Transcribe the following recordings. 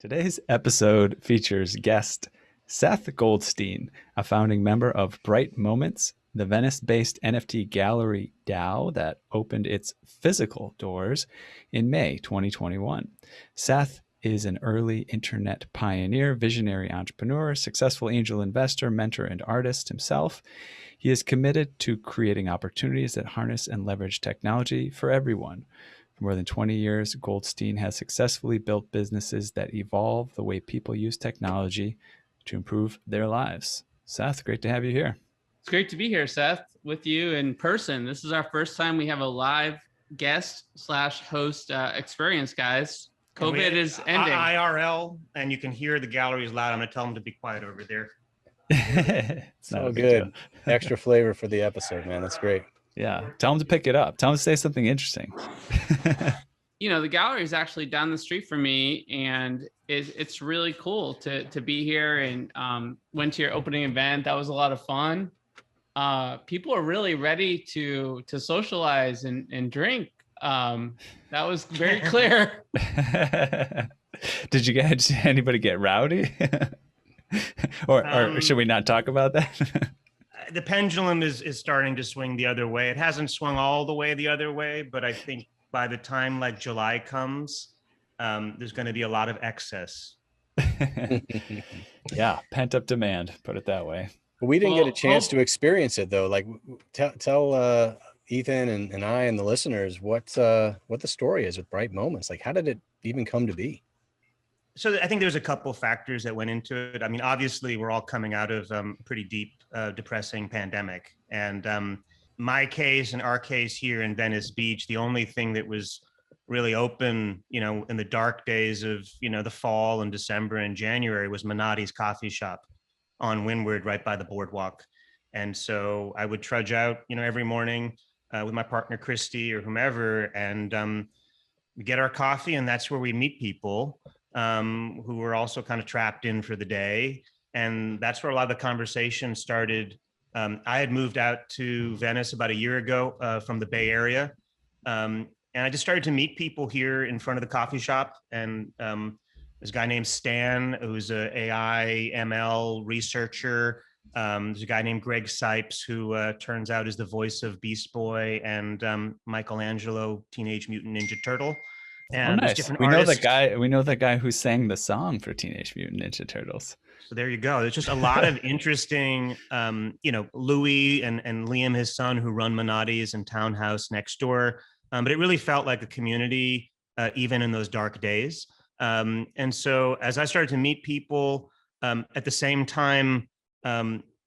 Today's episode features guest Seth Goldstein, a founding member of Bright Moments, the Venice-based NFT gallery DAO that opened its physical doors in May 2021. Seth is an early internet pioneer, visionary entrepreneur, successful angel investor, mentor, and artist himself. He is committed to creating opportunities that harness and leverage technology for everyone. For more than 20 years, Goldstein has successfully built businesses that evolve the way people use technology to improve their lives. Seth, great to have you here. It's great to be here, Seth, with you in person. This is our first time we have a live guest slash host experience, guys. COVID is ending. IRL, and you can hear the gallery is loud. I'm going to tell them to be quiet over there. It's not good. Extra flavor for the episode, man. That's great. Yeah. Tell them to pick it up. Tell them to say something interesting. The gallery is actually down the street from me, and it's really cool to be here, and went to your opening event. That was a lot of fun. People are really ready to socialize and drink. That was very clear. Did anybody get rowdy? or should we not talk about that? The pendulum is starting to swing the other way. It hasn't swung all the way the other way, but I think by the time like July comes, there's going to be a lot of excess. Yeah, pent up demand, put it that way. We didn't get a chance to experience it though. Like tell Ethan and I and the listeners what the story is with Bright Moments. Like, how did it even come to be? So I think there's a couple factors that went into it. I mean, obviously we're all coming out of pretty deep, depressing pandemic. And my case and our case here in Venice Beach, the only thing that was really open, in the dark days of, the fall and December and January was Minotti's coffee shop on Windward, right by the boardwalk. And so I would trudge out, every morning with my partner, Christy or whomever, and we get our coffee, and that's where we meet people who were also kind of trapped in for the day. And that's where a lot of the conversation started. I had moved out to Venice about a year ago from the Bay Area. And I just started to meet people here in front of the coffee shop. And there's a guy named Stan, who's a AI ML researcher. There's a guy named Greg Sipes, who turns out is the voice of Beast Boy and Michelangelo, Teenage Mutant Ninja Turtle. And nice. We know that guy who sang the song for Teenage Mutant Ninja Turtles. So there you go. There's just a lot of interesting, Louis and Liam, his son, who run Minotti's and Townhouse next door. But it really felt like a community, even in those dark days. And so as I started to meet people at the same time,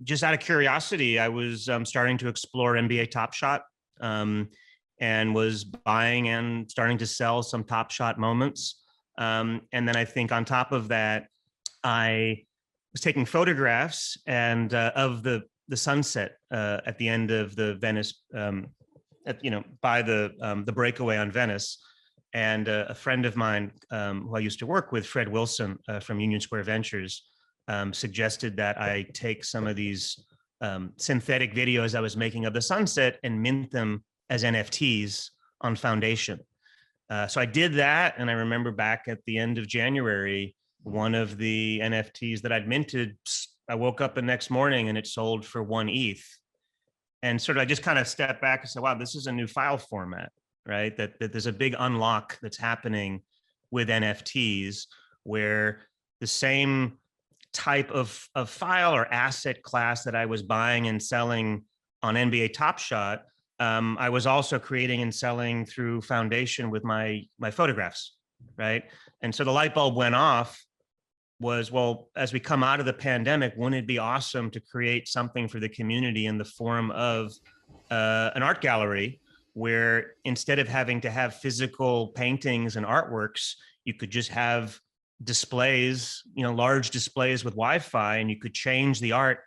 just out of curiosity, I was starting to explore NBA Top Shot. And was buying and starting to sell some Top Shot moments. And then I think on top of that, I was taking photographs and of the sunset at the end of the Venice, by the breakaway on Venice. And a friend of mine who I used to work with, Fred Wilson from Union Square Ventures, suggested that I take some of these synthetic videos I was making of the sunset and mint them as NFTs on Foundation. So I did that. And I remember back at the end of January, one of the NFTs that I'd minted, I woke up the next morning and it sold for 1 ETH. And sort of, I just kind of stepped back and said, wow, this is a new file format, right? That there's a big unlock that's happening with NFTs where the same type of file or asset class that I was buying and selling on NBA Top Shot, I was also creating and selling through Foundation with my photographs, right? And so the light bulb went off was, well, as we come out of the pandemic, wouldn't it be awesome to create something for the community in the form of an art gallery where instead of having to have physical paintings and artworks, you could just have displays, large displays with Wi-Fi, and you could change the art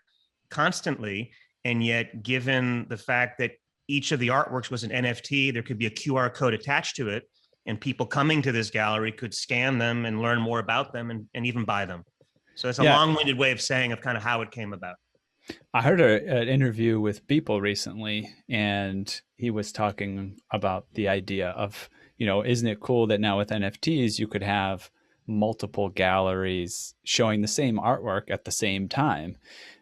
constantly. And yet, given the fact that each of the artworks was an NFT, there could be a QR code attached to it, and people coming to this gallery could scan them and learn more about them and even buy them. So it's a long-winded way of saying of kind of how it came about. I heard an interview with Beeple recently, and he was talking about the idea of, isn't it cool that now with NFTs, you could have multiple galleries showing the same artwork at the same time.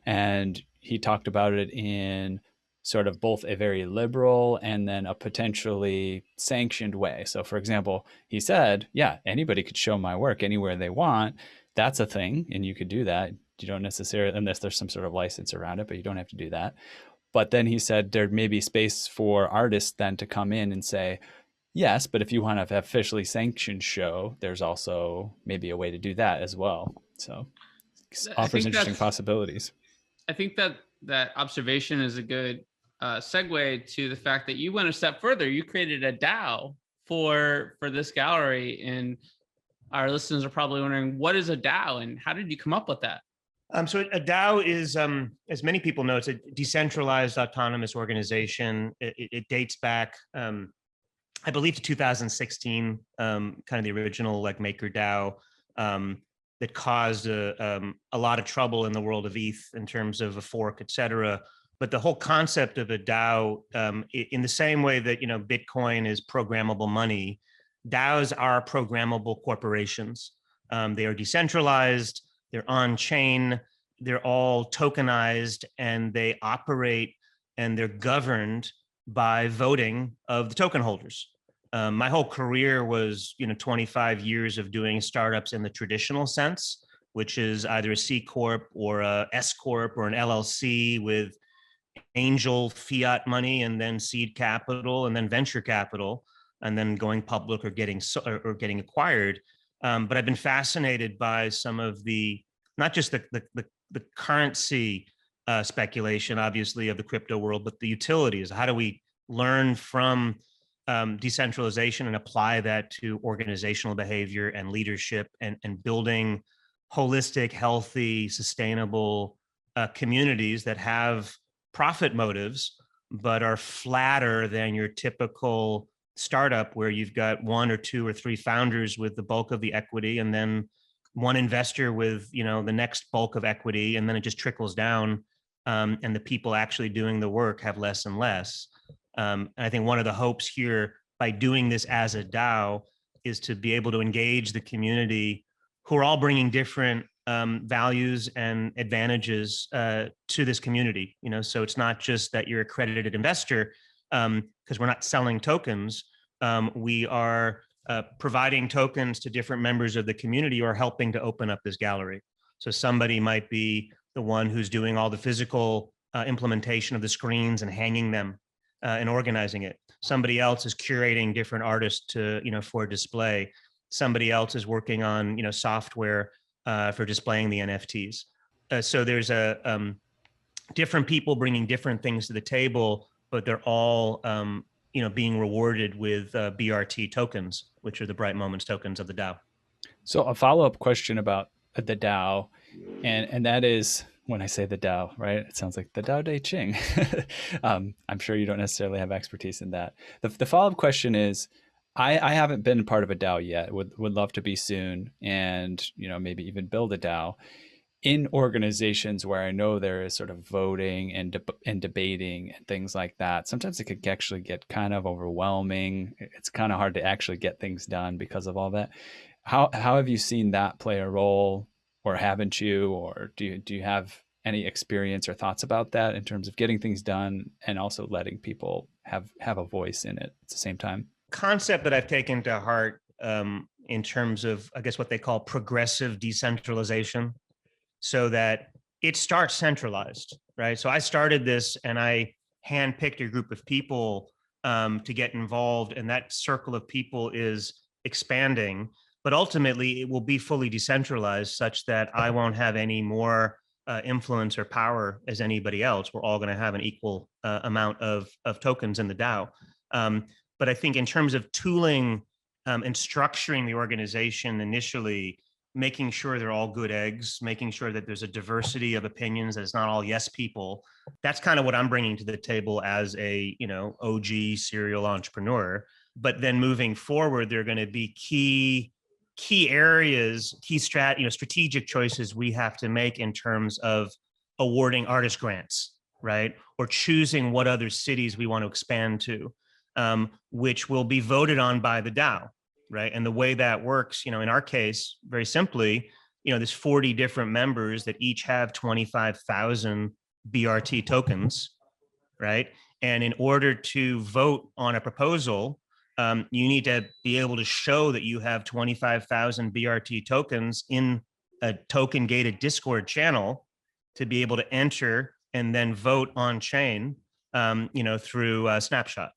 And he talked about it in sort of both a very liberal and then a potentially sanctioned way. So, for example, he said, yeah, anybody could show my work anywhere they want. That's a thing, and you could do that. You don't necessarily, unless there's some sort of license around it, but you don't have to do that. But then he said there may be space for artists then to come in and say, yes, but if you want to have officially sanctioned show, there's also maybe a way to do that as well. So offers interesting possibilities. I think that that observation is a good segue to the fact that you went a step further. You created a DAO for this gallery, and our listeners are probably wondering, what is a DAO and how did you come up with that? So a DAO is, as many people know, it's a decentralized autonomous organization. It dates back, I believe, to 2016, kind of the original like MakerDAO that caused a lot of trouble in the world of ETH in terms of a fork, et cetera. But the whole concept of a DAO, in the same way that, you know, Bitcoin is programmable money, DAOs are programmable corporations. They are decentralized, they're on chain, they're all tokenized, and they operate and they're governed by voting of the token holders. My whole career was, 25 years of doing startups in the traditional sense, which is either a C Corp or a S Corp or an LLC with angel fiat money and then seed capital and then venture capital and then going public or getting acquired. But I've been fascinated by some of the, not just the currency speculation, obviously, of the crypto world, but the utilities. How do we learn from decentralization and apply that to organizational behavior and leadership and building holistic, healthy, sustainable communities that have profit motives, but are flatter than your typical startup where you've got one or two or three founders with the bulk of the equity and then one investor with, the next bulk of equity, and then it just trickles down, and the people actually doing the work have less and less. And I think one of the hopes here by doing this as a DAO is to be able to engage the community who are all bringing different values and advantages to this community. So it's not just that you're an accredited investor, because we're not selling tokens. We are providing tokens to different members of the community who are helping to open up this gallery. So somebody might be the one who's doing all the physical implementation of the screens and hanging them and organizing it. Somebody else is curating different artists to, for display. Somebody else is working on, software for displaying the NFTs. So there's different people bringing different things to the table, but they're all, being rewarded with BRT tokens, which are the Bright Moments tokens of the DAO. So a follow-up question about the DAO, and that is, when I say the DAO, right, it sounds like the Tao Te Ching. I'm sure you don't necessarily have expertise in that. The follow-up question is, I haven't been part of a DAO yet, would love to be soon, and maybe even build a DAO. In organizations where I know there is sort of voting and debating and things like that, sometimes it could actually get kind of overwhelming. It's kind of hard to actually get things done because of all that. How have you seen that play a role, or haven't you? Or do you have any experience or thoughts about that in terms of getting things done and also letting people have a voice in it at the same time? Concept that I've taken to heart in terms of, I guess, what they call progressive decentralization, so that it starts centralized, right? So I started this and I handpicked a group of people to get involved, and that circle of people is expanding, but ultimately it will be fully decentralized such that I won't have any more influence or power as anybody else. We're all going to have an equal amount of tokens in the DAO. But I think in terms of tooling and structuring the organization initially, making sure they're all good eggs, making sure that there's a diversity of opinions, that it's not all yes people. That's kind of what I'm bringing to the table as a, OG serial entrepreneur. But then moving forward, there are going to be key areas, strategic choices we have to make in terms of awarding artist grants, right? Or choosing what other cities we want to expand to, which will be voted on by the DAO. right? And the way that works, in our case, very simply, there's 40 different members that each have 25,000 BRT tokens, right? And in order to vote on a proposal, you need to be able to show that you have 25,000 BRT tokens in a token gated Discord channel to be able to enter and then vote on chain, through Snapshot,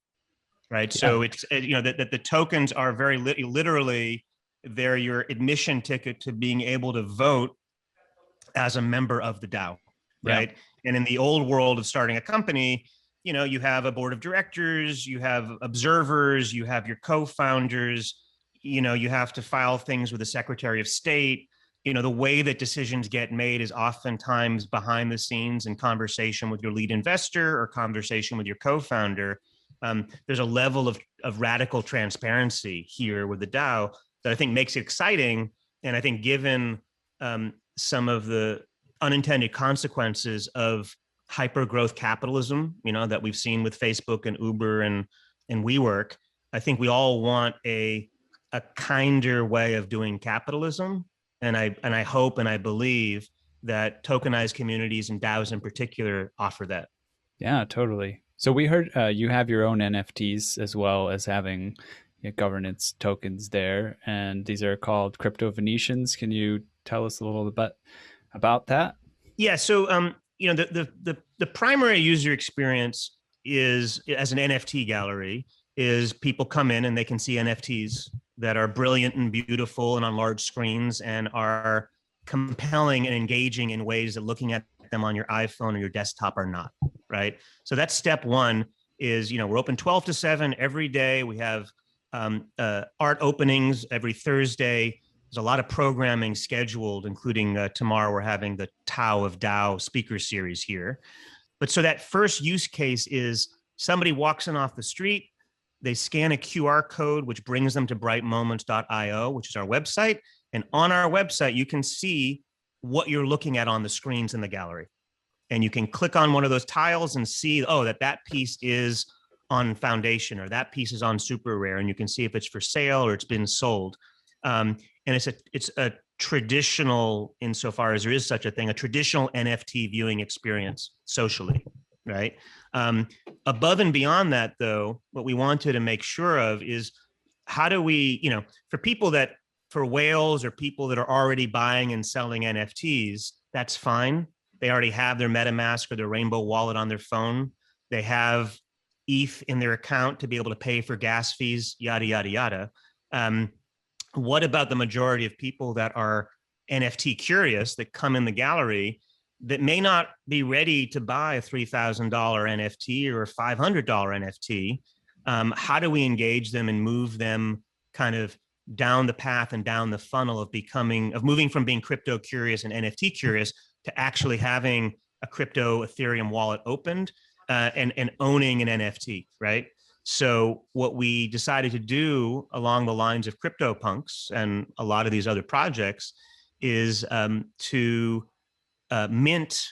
right? Yeah. So it's, that the tokens are very literally, they're your admission ticket to being able to vote as a member of the DAO, right? Yeah. And in the old world of starting a company, you have a board of directors, you have observers, you have your co-founders, you have to file things with the Secretary of State. The way that decisions get made is oftentimes behind the scenes in conversation with your lead investor or conversation with your co-founder. There's a level of radical transparency here with the DAO that I think makes it exciting. And I think given some of the unintended consequences of hyper growth capitalism, that we've seen with Facebook and Uber and WeWork, I think we all want a kinder way of doing capitalism. And I hope and I believe that tokenized communities and DAOs in particular offer that. Yeah, totally. So we heard you have your own NFTs as well as having governance tokens there, and these are called Venetians. Can you tell us a little bit about that? Yeah. So the primary user experience is, as an NFT gallery, is people come in and they can see NFTs that are brilliant and beautiful and on large screens and are compelling and engaging in ways that looking at them on your iPhone or your desktop are not, right? So that's step one. Is, we're open 12 to 7 every day. We have art openings every Thursday. There's a lot of programming scheduled, including tomorrow we're having the Tao of DAO speaker series here. But so that first use case is somebody walks in off the street, they scan a QR code, which brings them to brightmoments.io, which is our website. And on our website, you can see what you're looking at on the screens in the gallery. And you can click on one of those tiles and see, that piece is on Foundation or that piece is on Super Rare. And you can see if it's for sale or it's been sold. And it's a traditional, insofar as there is such a thing, a traditional NFT viewing experience socially, right? Above and beyond that, though, what we wanted to make sure of is how do we, for whales or people that are already buying and selling NFTs, that's fine. They already have their MetaMask or their Rainbow wallet on their phone. They have ETH in their account to be able to pay for gas fees, yada, yada, yada. What about the majority of people that are NFT curious that come in the gallery that may not be ready to buy a $3,000 NFT or a $500 NFT? How do we engage them and move them kind of down the path and down the funnel of moving from being crypto curious and NFT curious to actually having a crypto Ethereum wallet opened and owning an NFT, right? So what we decided to do along the lines of CryptoPunks and a lot of these other projects is to mint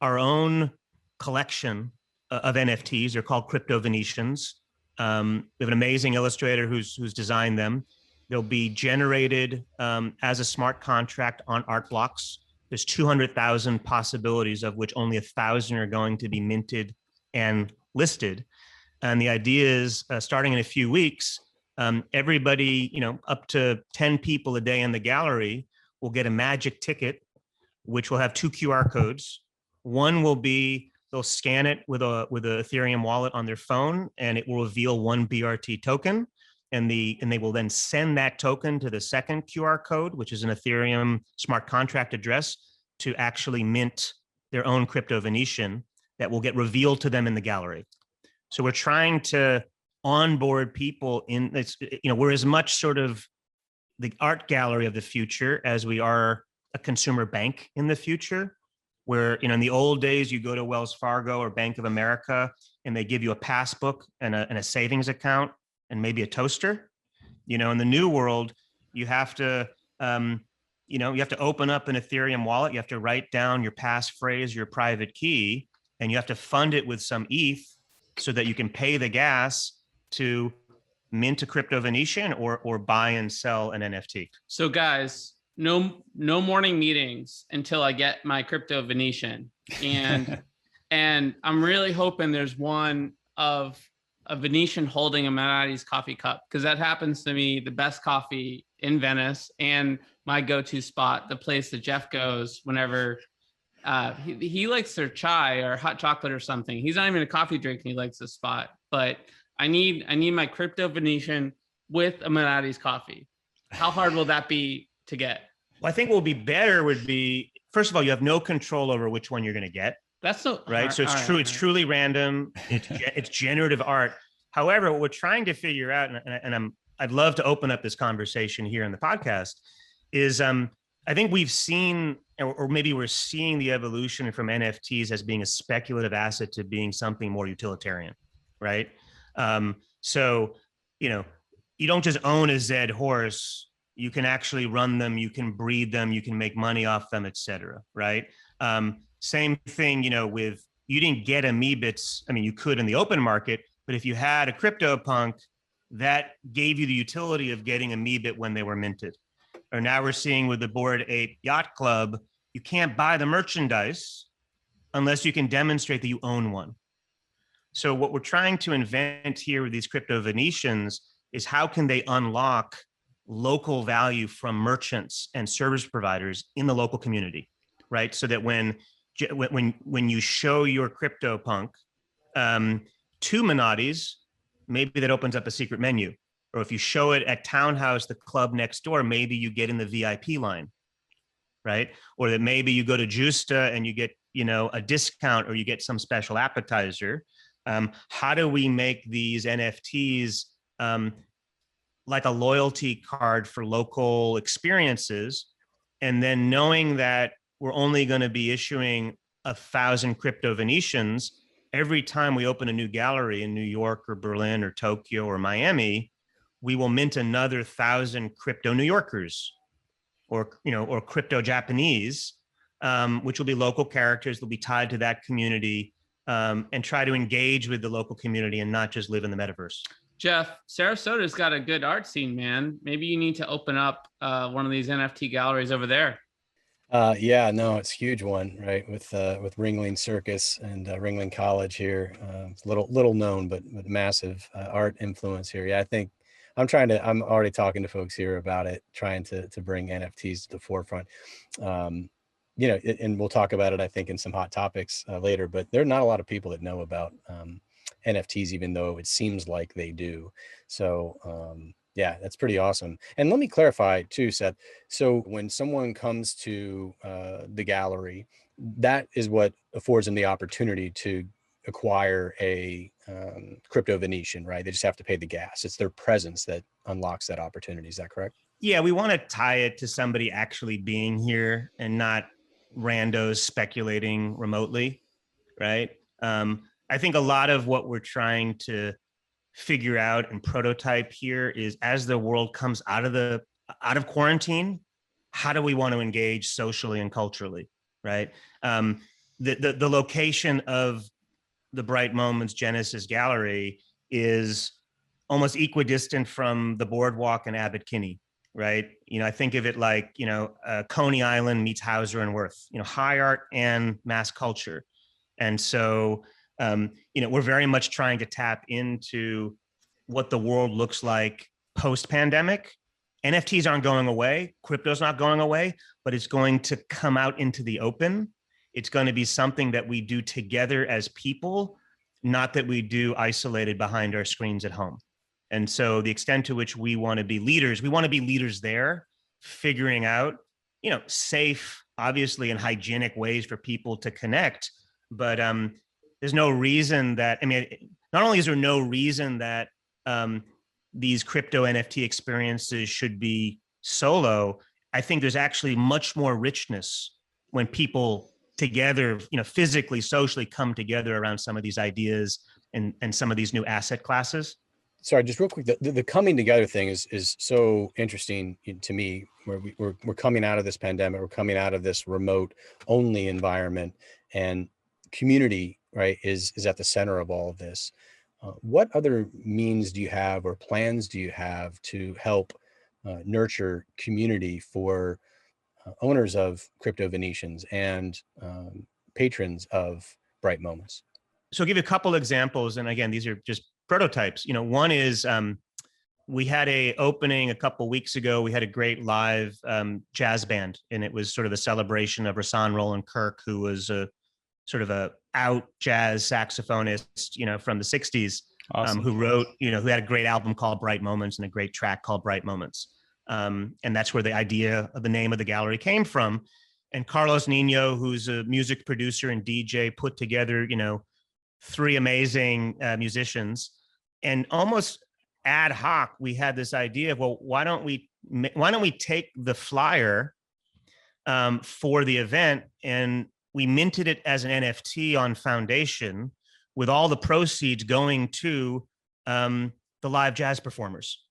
our own collection of NFTs. They're called Venetians. We have an amazing illustrator who's designed them. They'll be generated as a smart contract on art blocks. There's 200,000 possibilities, of which only 1,000 are going to be minted and listed. And the idea is, starting in a few weeks, everybody, up to 10 people a day in the gallery will get a magic ticket, which will have 2 QR codes. One will be, they'll scan it with a Ethereum wallet on their phone, and it will reveal 1 BRT token. And they will then send that token to the second QR code, which is an Ethereum smart contract address, to actually mint their own crypto Venetian that will get revealed to them in the gallery. So we're trying to onboard people in this, we're as much sort of the art gallery of the future as we are a consumer bank in the future, where, in the old days, you go to Wells Fargo or Bank of America and they give you a passbook and a savings account and maybe a toaster. In the new world, you have to, you have to open up an Ethereum wallet. You have to write down your passphrase, your private key, and you have to fund it with some ETH so that you can pay the gas to mint a crypto Venetian or buy and sell an NFT? So guys, no morning meetings until I get my crypto Venetian. And and I'm really hoping there's one of a Venetian holding a Manhattan's coffee cup, because that happens to me the best coffee in Venice and my go-to spot, the place that Jeff goes whenever he likes their chai or hot chocolate or something. He's not even a coffee drinker. He likes the spot, but I need my crypto Venetian with a Manhattan's coffee. How hard will that be to get? Well, I think what would be better would be, first of all, you have no control over which one you're going to get. That's so right. So it's true. It's truly random. It's generative art. However, what we're trying to figure out, and I'd love to open up this conversation here in the podcast, is I think we've seen, or maybe we're seeing the evolution from NFTs as being a speculative asset to being something more utilitarian, right? So, you don't just own a Zed horse. You can actually run them. You can breed them. You can make money off them, et cetera, right? Same thing, with, you didn't get Amoebits. I mean, you could in the open market, but if you had a CryptoPunk, that gave you the utility of getting Amoebit when they were minted. Or now we're seeing with the Bored Ape Yacht Club, you can't buy the merchandise unless you can demonstrate that you own one. So what we're trying to invent here with these crypto Venetians is how can they unlock local value from merchants and service providers in the local community, right? So that when you show your CryptoPunk to Manattis, maybe that opens up a secret menu. Or if you show it at Townhouse, the club next door, maybe you get in the VIP line, right? Or that maybe you go to Justa and you get, a discount, or you get some special appetizer. How do we make these NFTs like a loyalty card for local experiences? And then knowing that we're only going to be issuing 1,000 crypto Venetians every time we open a new gallery in New York or Berlin or Tokyo or Miami, we will mint another 1,000 crypto New Yorkers or crypto Japanese, which will be local characters. They'll be tied to that community, and try to engage with the local community and not just live in the metaverse. Jeff, Sarasota's got a good art scene, man. Maybe you need to open up one of these NFT galleries over there. Yeah, no, it's a huge one, right? With Ringling Circus and Ringling College here. It's little known, but massive art influence here. Yeah, I think I'm already talking to folks here about it, trying to bring NFTs to the forefront. And we'll talk about it, I think, in some hot topics later, but there are not a lot of people that know about NFTs, even though it seems like they do. So, yeah, that's pretty awesome. And let me clarify too, Seth. So when someone comes to the gallery, that is what affords them the opportunity to acquire a crypto Venetian, right? They just have to pay the gas. It's their presence that unlocks that opportunity. Is that correct? Yeah, we want to tie it to somebody actually being here and not randos speculating remotely, right? I think a lot of what we're trying to figure out and prototype here is, as the world comes out of quarantine, how do we want to engage socially and culturally, right? The location of the Bright Moments Genesis Gallery is almost equidistant from the boardwalk in Abbot Kinney, right? I think of it like, Coney Island meets Hauser and Wirth, high art and mass culture. And so, we're very much trying to tap into what the world looks like post-pandemic. NFTs aren't going away. Crypto's not going away, but it's going to come out into the open. It's going to be something that we do together as people, not that we do isolated behind our screens at home. And so the extent to which we want to be leaders there, figuring out, safe, obviously, and hygienic ways for people to connect. But there's no reason that, not only is there no reason that these crypto NFT experiences should be solo, I think there's actually much more richness when people together, physically, socially come together around some of these ideas and some of these new asset classes. Sorry, just real quick, the coming together thing is so interesting to me, where we're coming out of this pandemic, we're coming out of this remote only environment, and community, right, is at the center of all of this. what other means do you have or plans do you have to help nurture community for owners of Crypto Venetians and patrons of Bright Moments? So I'll give you a couple examples. And again, these are just prototypes. One is we had a opening a couple weeks ago. We had a great live jazz band, and it was sort of a celebration of Rahsaan Roland Kirk, who was a sort of a out jazz saxophonist, from the 60s, Awesome. who wrote, who had a great album called Bright Moments and a great track called Bright Moments. And that's where the idea of the name of the gallery came from. And Carlos Nino, who's a music producer and DJ, put together, 3 amazing musicians. And almost ad hoc, we had this idea of, well, why don't we take the flyer for the event, and we minted it as an NFT on Foundation, with all the proceeds going to the live jazz performers,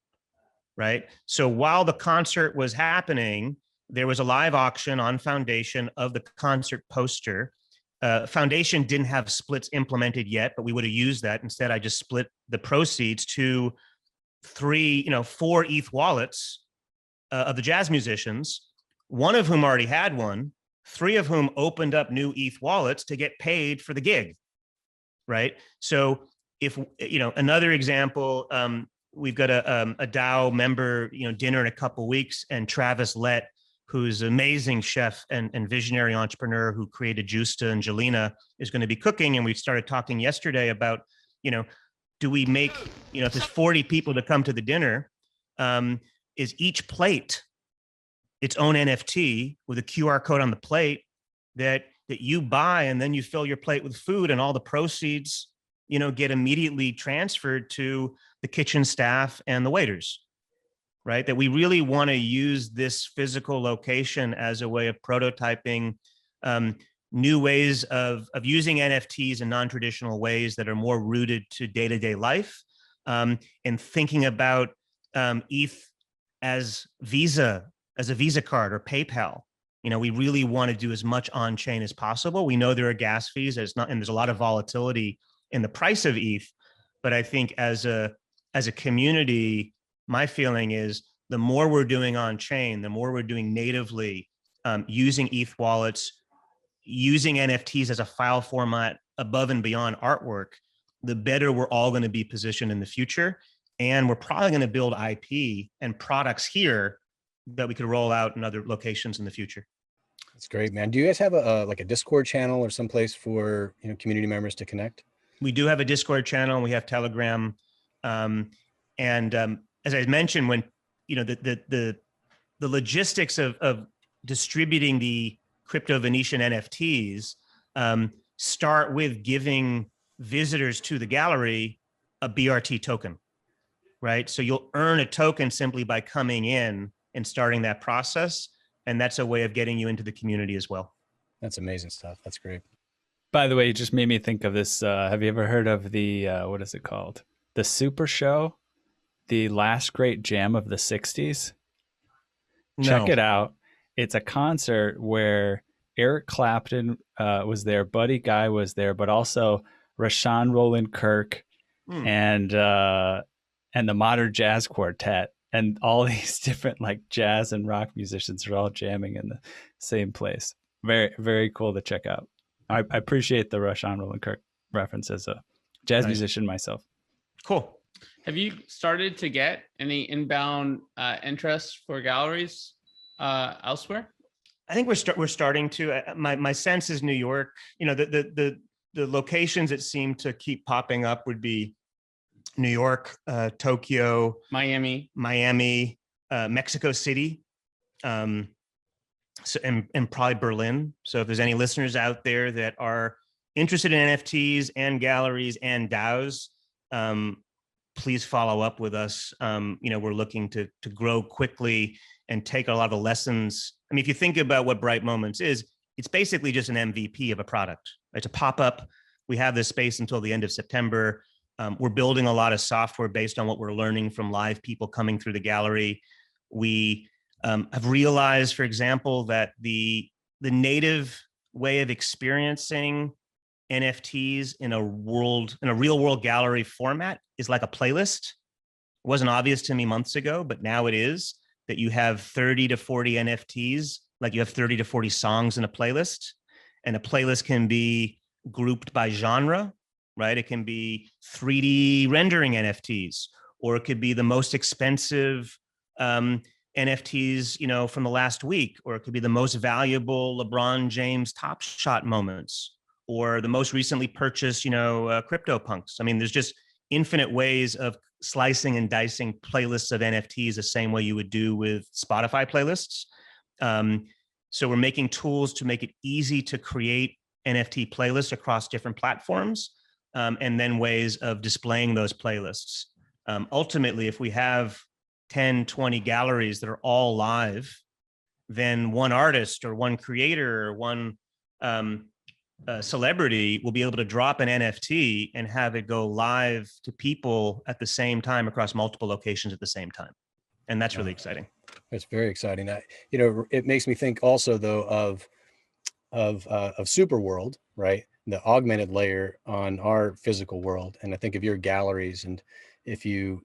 right? So while the concert was happening, there was a live auction on Foundation of the concert poster. Foundation didn't have splits implemented yet, but we would have used that. Instead, I just split the proceeds to 4 ETH wallets of the jazz musicians, one of whom already had one, 3 of whom opened up new ETH wallets to get paid for the gig, right? So if, another example, we've got a DAO member, dinner in a couple of weeks, and Travis Lett, who's an amazing chef and visionary entrepreneur who created Justa and Jelena, is going to be cooking. And we started talking yesterday about, do we make, if there's 40 people to come to the dinner, is each plate its own NFT with a QR code on the plate that you buy, and then you fill your plate with food, and all the proceeds, get immediately transferred to the kitchen staff and the waiters, right? That we really want to use this physical location as a way of prototyping new ways of using NFTs in non-traditional ways that are more rooted to day-to-day life, and thinking about ETH as a Visa card or PayPal. We really want to do as much on-chain as possible. We know there are gas fees, and there's a lot of volatility in the price of ETH. But I think as a community, my feeling is the more we're doing on-chain, the more we're doing natively, using ETH wallets, using NFTs as a file format above and beyond artwork, the better we're all going to be positioned in the future. And we're probably going to build IP and products here that we could roll out in other locations in the future. That's great, man. Do you guys have a Discord channel or someplace for community members to connect? We do have a Discord channel. We have Telegram, and as I mentioned, when the logistics of distributing the Crypto Venetian NFTs start with giving visitors to the gallery a BRT token, right? So you'll earn a token simply by coming in and starting that process. And that's a way of getting you into the community as well. That's amazing stuff. That's great. By the way, you just made me think of this. Have you ever heard of the, what is it called? The Super Show, the last great jam of the 60s? No. Check it out. It's a concert where Eric Clapton was there, Buddy Guy was there, but also Rahsaan Roland Kirk and the Modern Jazz Quartet, and all these different jazz and rock musicians are all jamming in the same place. Very, very cool to check out. I appreciate the Rahsaan Roland Kirk reference as a jazz musician myself. Cool. Have you started to get any inbound interest for galleries elsewhere? I think we're starting to. My sense is New York. The locations that seem to keep popping up would be New York, Tokyo, Miami, Mexico City, and probably Berlin. So if there's any listeners out there that are interested in NFTs and galleries and DAOs, please follow up with us. We're looking to grow quickly and take a lot of the lessons. I mean, if you think about what Bright Moments is, it's basically just an MVP of a product. It's a pop-up. We have this space until the end of September. We're building a lot of software based on what we're learning from live people coming through the gallery. We have realized, for example, that the native way of experiencing NFTs in a real world gallery format is like a playlist. It wasn't obvious to me months ago, but now it is, that you have 30 to 40 NFTs, like you have 30 to 40 songs in a playlist. And a playlist can be grouped by genre, right? It can be 3D rendering NFTs, or it could be the most expensive NFTs, you know, from the last week, or it could be the most valuable LeBron James Top Shot moments, or the most recently purchased, you know, CryptoPunks. I mean, there's just infinite ways of slicing and dicing playlists of NFTs the same way you would do with Spotify playlists. So we're making tools to make it easy to create NFT playlists across different platforms, and then ways of displaying those playlists. Ultimately, if we have 10, 20 galleries that are all live, then one artist or one creator or one celebrity will be able to drop an NFT and have it go live to people at the same time across multiple locations at the same time. And that's really exciting. It's very exciting. You know, it makes me think also though of Super World, right? The augmented layer on our physical world. And I think of your galleries, and if you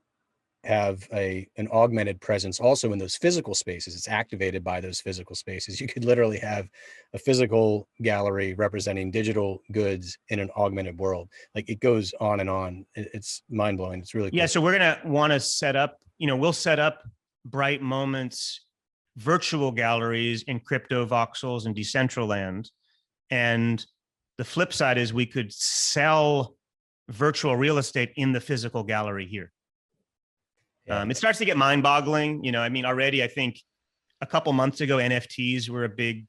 have an augmented presence also in those physical spaces, it's activated by those physical spaces. You could literally have a physical gallery representing digital goods in an augmented world. Like, it goes on and on. It's mind blowing. It's really cool. Yeah. So we're going to want to set up, you know, we'll set up Bright Moments virtual galleries in Crypto Voxels and Decentraland. And the flip side is we could sell virtual real estate in the physical gallery here. Yeah. It starts to get mind boggling. You know, I mean, already, I think a couple months ago, NFTs were a big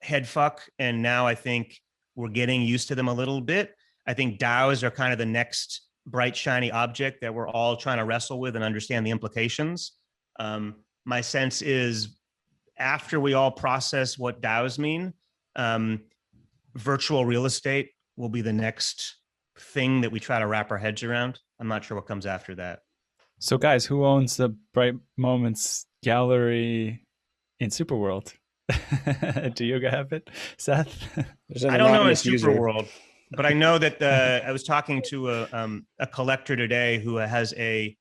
head fuck. And now I think we're getting used to them a little bit. I think DAOs are kind of the next bright, shiny object that we're all trying to wrestle with and understand the implications. My sense is after we all process what DAOs mean, virtual real estate will be the next thing that we try to wrap our heads around. I'm not sure what comes after that. So guys, who owns the Bright Moments gallery in Superworld? Do you have it, Seth? I don't know in Superworld, but I know that I was talking to a collector today who has a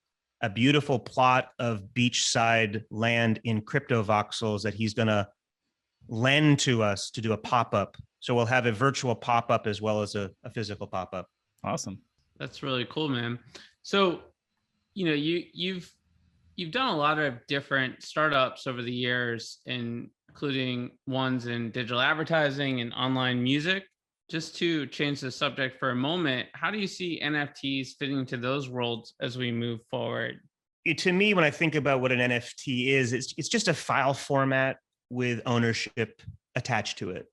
beautiful plot of beachside land in Crypto Voxels that he's going to lend to us to do a pop-up. So we'll have a virtual pop-up as well as a physical pop-up. Awesome. That's really cool, man. So, you know, you've done a lot of different startups over the years, including ones in digital advertising and online music. Just to change the subject for a moment, how do you see NFTs fitting into those worlds as we move forward? To me, when I think about what an NFT is, it's just a file format with ownership attached to it.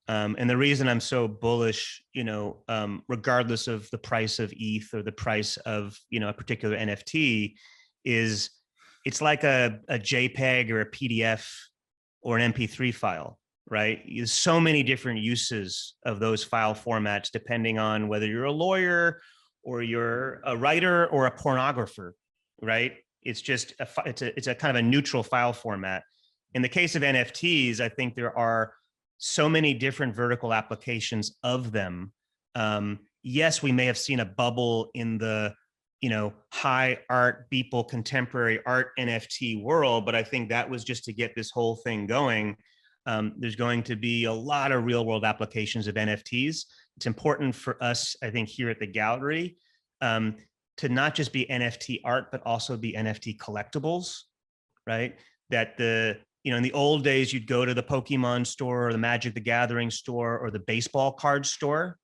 And the reason I'm so bullish, you know, regardless of the price of ETH or the price of, you know, a particular NFT, is it's like a JPEG or a PDF or an MP3 file, right? There's so many different uses of those file formats, depending on whether you're a lawyer or you're a writer or a pornographer, right? It's just it's a kind of a neutral file format. In the case of NFTs, I think there are so many different vertical applications of them. Yes, we may have seen a bubble in the, you know, high art, Beeple, contemporary art NFT world, but I think that was just to get this whole thing going. There's going to be a lot of real world applications of NFTs. It's important for us, I think, here at the gallery, to not just be NFT art, but also be NFT collectibles, right? That you know, in the old days, you'd go to the Pokemon store or the Magic the Gathering store or the baseball card store.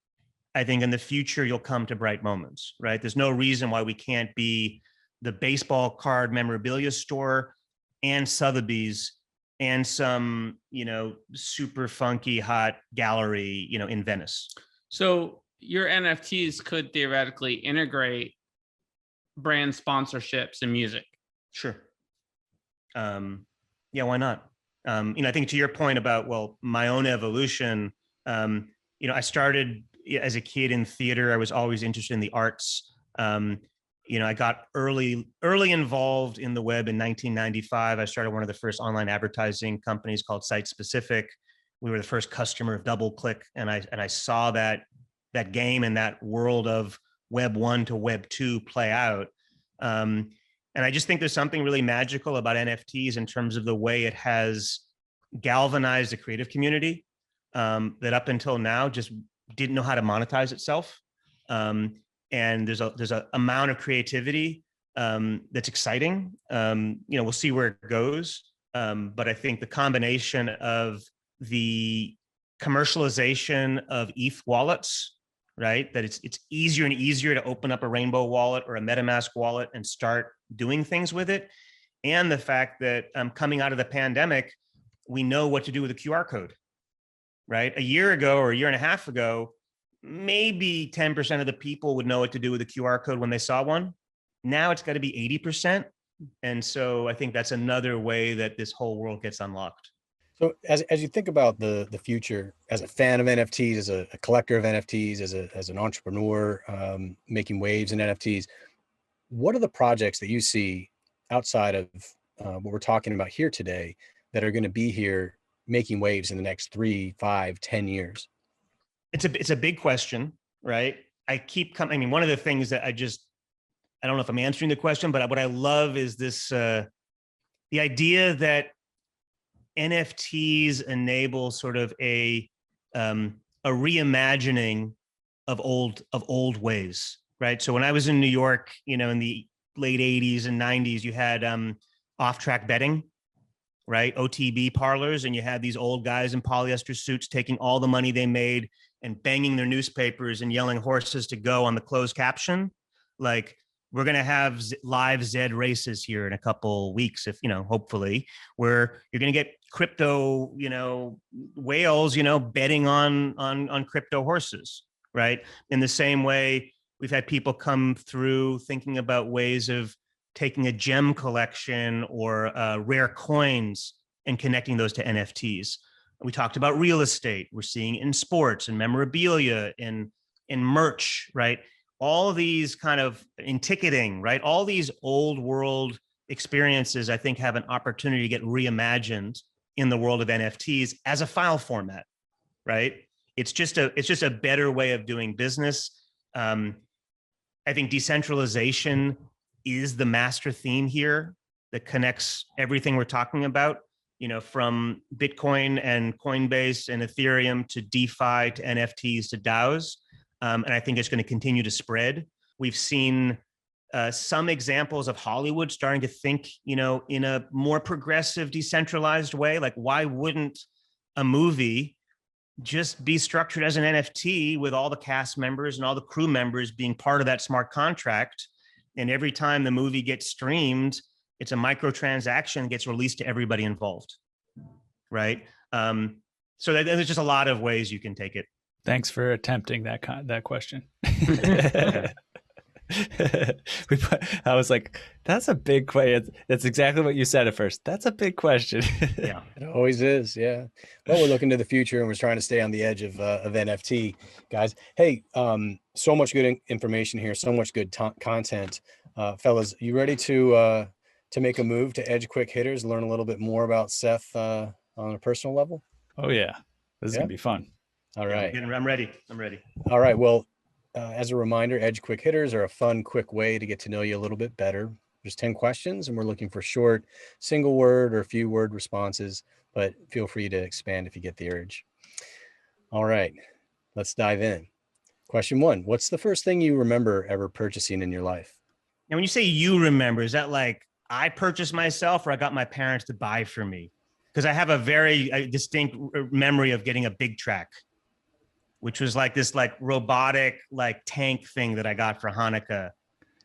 I think in the future, you'll come to Bright Moments, right? There's no reason why we can't be the baseball card memorabilia store and Sotheby's and some, you know, super funky hot gallery, you know, in Venice. So your NFTs could theoretically integrate brand sponsorships and music. Sure. Yeah, why not? You know, I think to your point about, well, my own evolution, you know, I started as a kid in theater. I was always interested in the arts. You know, I got early involved in the web in 1995. I started one of the first online advertising companies called Site Specific. We were the first customer of DoubleClick, and I saw that that game and that world of Web 1 to Web 2 play out. And I just think there's something really magical about NFTs in terms of the way it has galvanized the creative community that up until now just didn't know how to monetize itself. And there's a amount of creativity that's exciting. We'll see where it goes. But I think the combination of the commercialization of ETH wallets, right? That it's easier and easier to open up a Rainbow wallet or a MetaMask wallet and start doing things with it. And the fact that coming out of the pandemic, we know what to do with a QR code, right? A year ago or a year and a half ago, maybe 10% of the people would know what to do with a QR code when they saw one. Now it's got to be 80%. And so I think that's another way that this whole world gets unlocked. So as you think about the future, as a fan of NFTs, as a collector of NFTs, as an entrepreneur making waves in NFTs, what are the projects that you see outside of what we're talking about here today that are going to be here making waves in the next 3, 5, 10 years? It's a big question, right? I mean, one of the things that I don't know if I'm answering the question, but what I love is this, the idea that NFTs enable sort of a reimagining of old ways, right? So when I was in New York, in the late 80s and 90s, you had off-track betting, right? OTB parlors, and you had these old guys in polyester suits taking all the money they made and banging their newspapers and yelling horses to go on the closed caption. Like, we're going to have live Zed races here in a couple weeks, if, hopefully, where you're going to get crypto, whales, betting on crypto horses, right? In the same way, we've had people come through thinking about ways of taking a gem collection or rare coins and connecting those to NFTs. We talked about real estate. We're seeing in sports and memorabilia, in merch, right? All of these kind of in ticketing, right? All these old world experiences, I think, have an opportunity to get reimagined in the world of NFTs as a file format, right? It's just a better way of doing business. I think decentralization is the master theme here that connects everything we're talking about, from Bitcoin and Coinbase and Ethereum to DeFi to NFTs to DAOs. And I think it's going to continue to spread. We've seen some examples of Hollywood starting to think, in a more progressive, decentralized way. Like, why wouldn't a movie just be structured as an NFT with all the cast members and all the crew members being part of that smart contract? And every time the movie gets streamed, it's a microtransaction, gets released to everybody involved, right? So there's just a lot of ways you can take it. Thanks for attempting that question. I was like, that's a big question. That's exactly what you said at first. That's a big question. Yeah, it always is. Yeah. Well, we're looking to the future and we're trying to stay on the edge of NFT, guys. Hey, so much good information here. So much good content. Fellas, you ready to make a move to Edge Quick Hitters, learn a little bit more about Seth on a personal level? Oh yeah. This is gonna be fun. All right. I'm ready. All right. Well, as a reminder, Edge Quick Hitters are a fun, quick way to get to know you a little bit better. There's 10 questions and we're looking for short, single word or few word responses, but feel free to expand if you get the urge. All right, let's dive in. Question 1, what's the first thing you remember ever purchasing in your life? And when you say you remember, is that like I purchased myself or I got my parents to buy for me? Because I have a very distinct memory of getting a Big Track, which was like this robotic tank thing that I got for Hanukkah.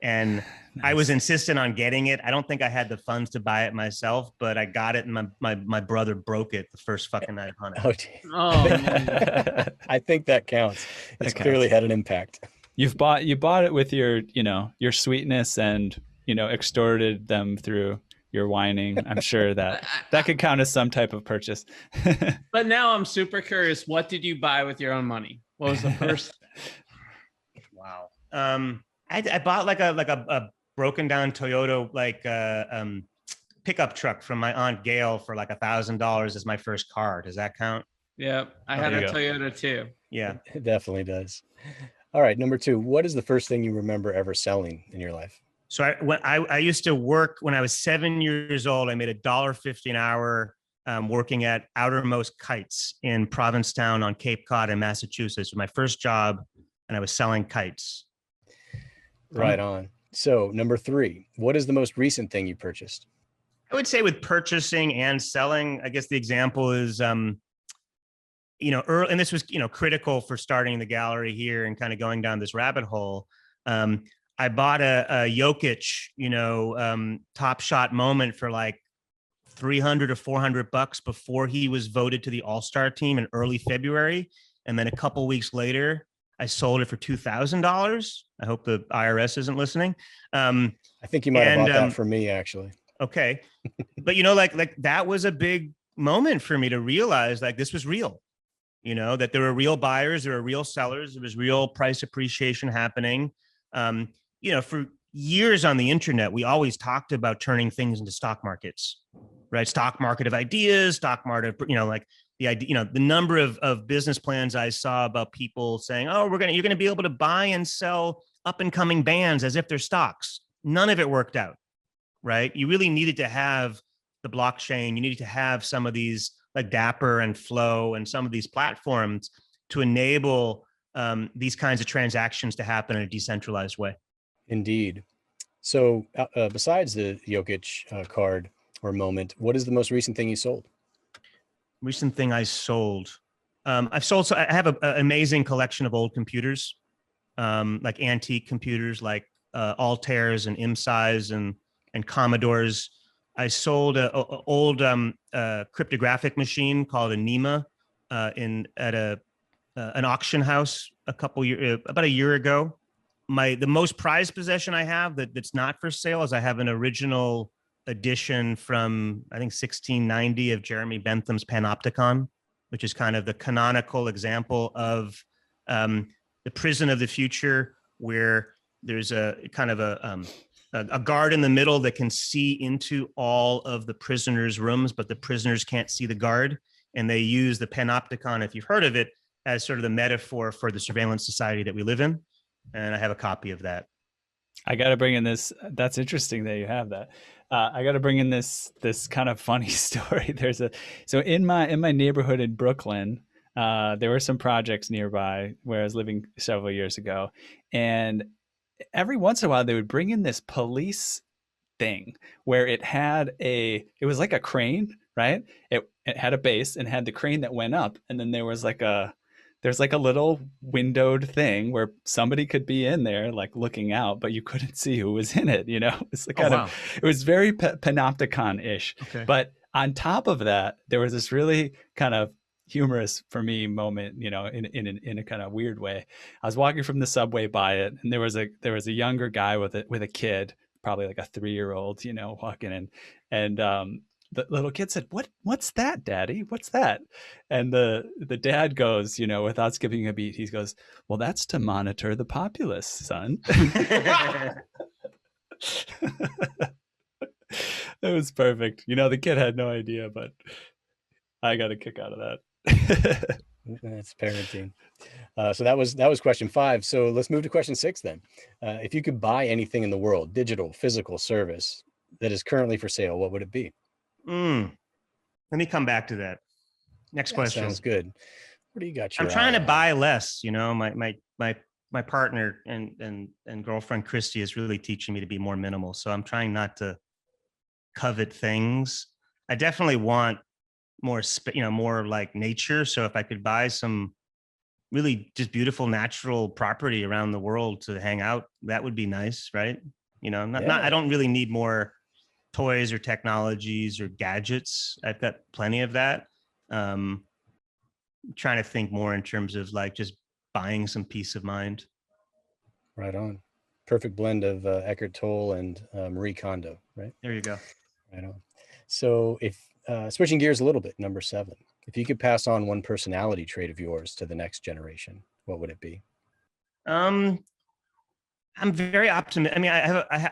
And nice. I was insistent on getting it. I don't think I had the funds to buy it myself, but I got it and my brother broke it the first fucking night of Hanukkah. Oh, I think that counts. It's clearly had an impact. You bought it with your sweetness and, extorted them through your whining. I'm sure that could count as some type of purchase. But now I'm super curious. What did you buy with your own money? What was the first? Wow. I bought like a broken down Toyota pickup truck from my Aunt Gail for like $1,000 as my first car. Does that count? Yep. I Oh, had there a you go. Toyota too. Yeah. It definitely does. All right, number 2. What is the first thing you remember ever selling in your life? So I used to work when I was 7 years old. I made $1.50 an hour working at Outermost Kites in Provincetown on Cape Cod in Massachusetts. It was my first job, and I was selling kites. Right on. So number 3, what is the most recent thing you purchased? I would say with purchasing and selling, I guess the example is, early, and this was, critical for starting the gallery here and kind of going down this rabbit hole. I bought a Jokic, top shot moment for like 300 or 400 bucks before he was voted to the All-Star team in early February. And then a couple weeks later, I sold it for $2,000. I hope the IRS isn't listening. I think you might have bought that for me, actually. Okay. But, like that was a big moment for me to realize like this was real, that there were real buyers, there were real sellers, there was real price appreciation happening. For years on the internet, we always talked about turning things into stock markets, right? Stock market of ideas, stock market, like the idea, the number of business plans I saw about people saying, oh, you're going to be able to buy and sell up and coming bands as if they're stocks. None of it worked out, right? You really needed to have the blockchain. You needed to have some of these like Dapper and Flow and some of these platforms to enable these kinds of transactions to happen in a decentralized way. Indeed. So besides the Jokic card or moment, what is the most recent thing you sold? Recent thing I sold. I have an amazing collection of old computers, like antique computers, like Altairs and IMSIs and Commodores. I sold an old cryptographic machine called a NEMA at an auction house about a year ago. The most prized possession I have that's not for sale is I have an original edition from I think 1690 of Jeremy Bentham's Panopticon, which is kind of the canonical example of the prison of the future, where there's a kind of a guard in the middle that can see into all of the prisoners' rooms, but the prisoners can't see the guard. And they use the Panopticon, if you've heard of it, as sort of the metaphor for the surveillance society that we live in. And I have a copy of that. I got to bring in this. That's interesting that you have that. I got to bring in this kind of funny story. So in my neighborhood in Brooklyn, there were some projects nearby where I was living several years ago, and every once in a while they would bring in this police thing where it was like a crane, right? It had a base and had the crane that went up, and then there's like a little windowed thing where somebody could be in there like looking out, but you couldn't see who was in it. It's the kind of, it was very Panopticon-ish. Okay. But on top of that, there was this really kind of humorous for me moment, in a kind of weird way. I was walking from the subway by it, and there was a younger guy with a kid, probably like a 3-year-old, walking in, and the little kid said, what's that, Daddy? What's that? And the dad goes, without skipping a beat, he goes, well, that's to monitor the populace, son. It was perfect. The kid had no idea, but I got a kick out of that. That's parenting. So that was question 5. So let's move to question 6 then. If you could buy anything in the world, digital, physical, service, that is currently for sale, what would it be? Let me come back to that. Next question. Sounds good. What do you got? I'm trying to buy less. My partner and girlfriend Christy is really teaching me to be more minimal. So I'm trying not to covet things. I definitely want more, more like nature. So if I could buy some really just beautiful natural property around the world to hang out, that would be nice, right? I don't really need more toys or technologies or gadgets. I've got plenty of that. Trying to think more in terms of like just buying some peace of mind. Right on. Perfect blend of Eckhart Tolle and Marie Kondo, right? There you go. Right on. So if switching gears a little bit, number 7, if you could pass on one personality trait of yours to the next generation, what would it be? I'm very optimistic. I mean,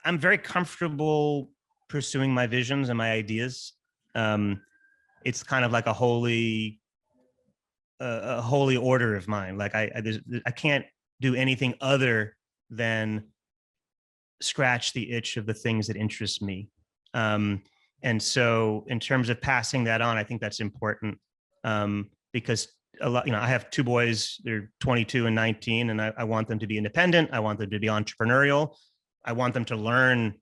I'm very comfortable pursuing my visions and my ideas. It's kind of like a holy a holy order of mine. Like I can't do anything other than scratch the itch of the things that interest me. And so in terms of passing that on, I think that's important, because a lot, I have two boys, they're 22 and 19, and I want them to be independent. I want them to be entrepreneurial. I want them to learn,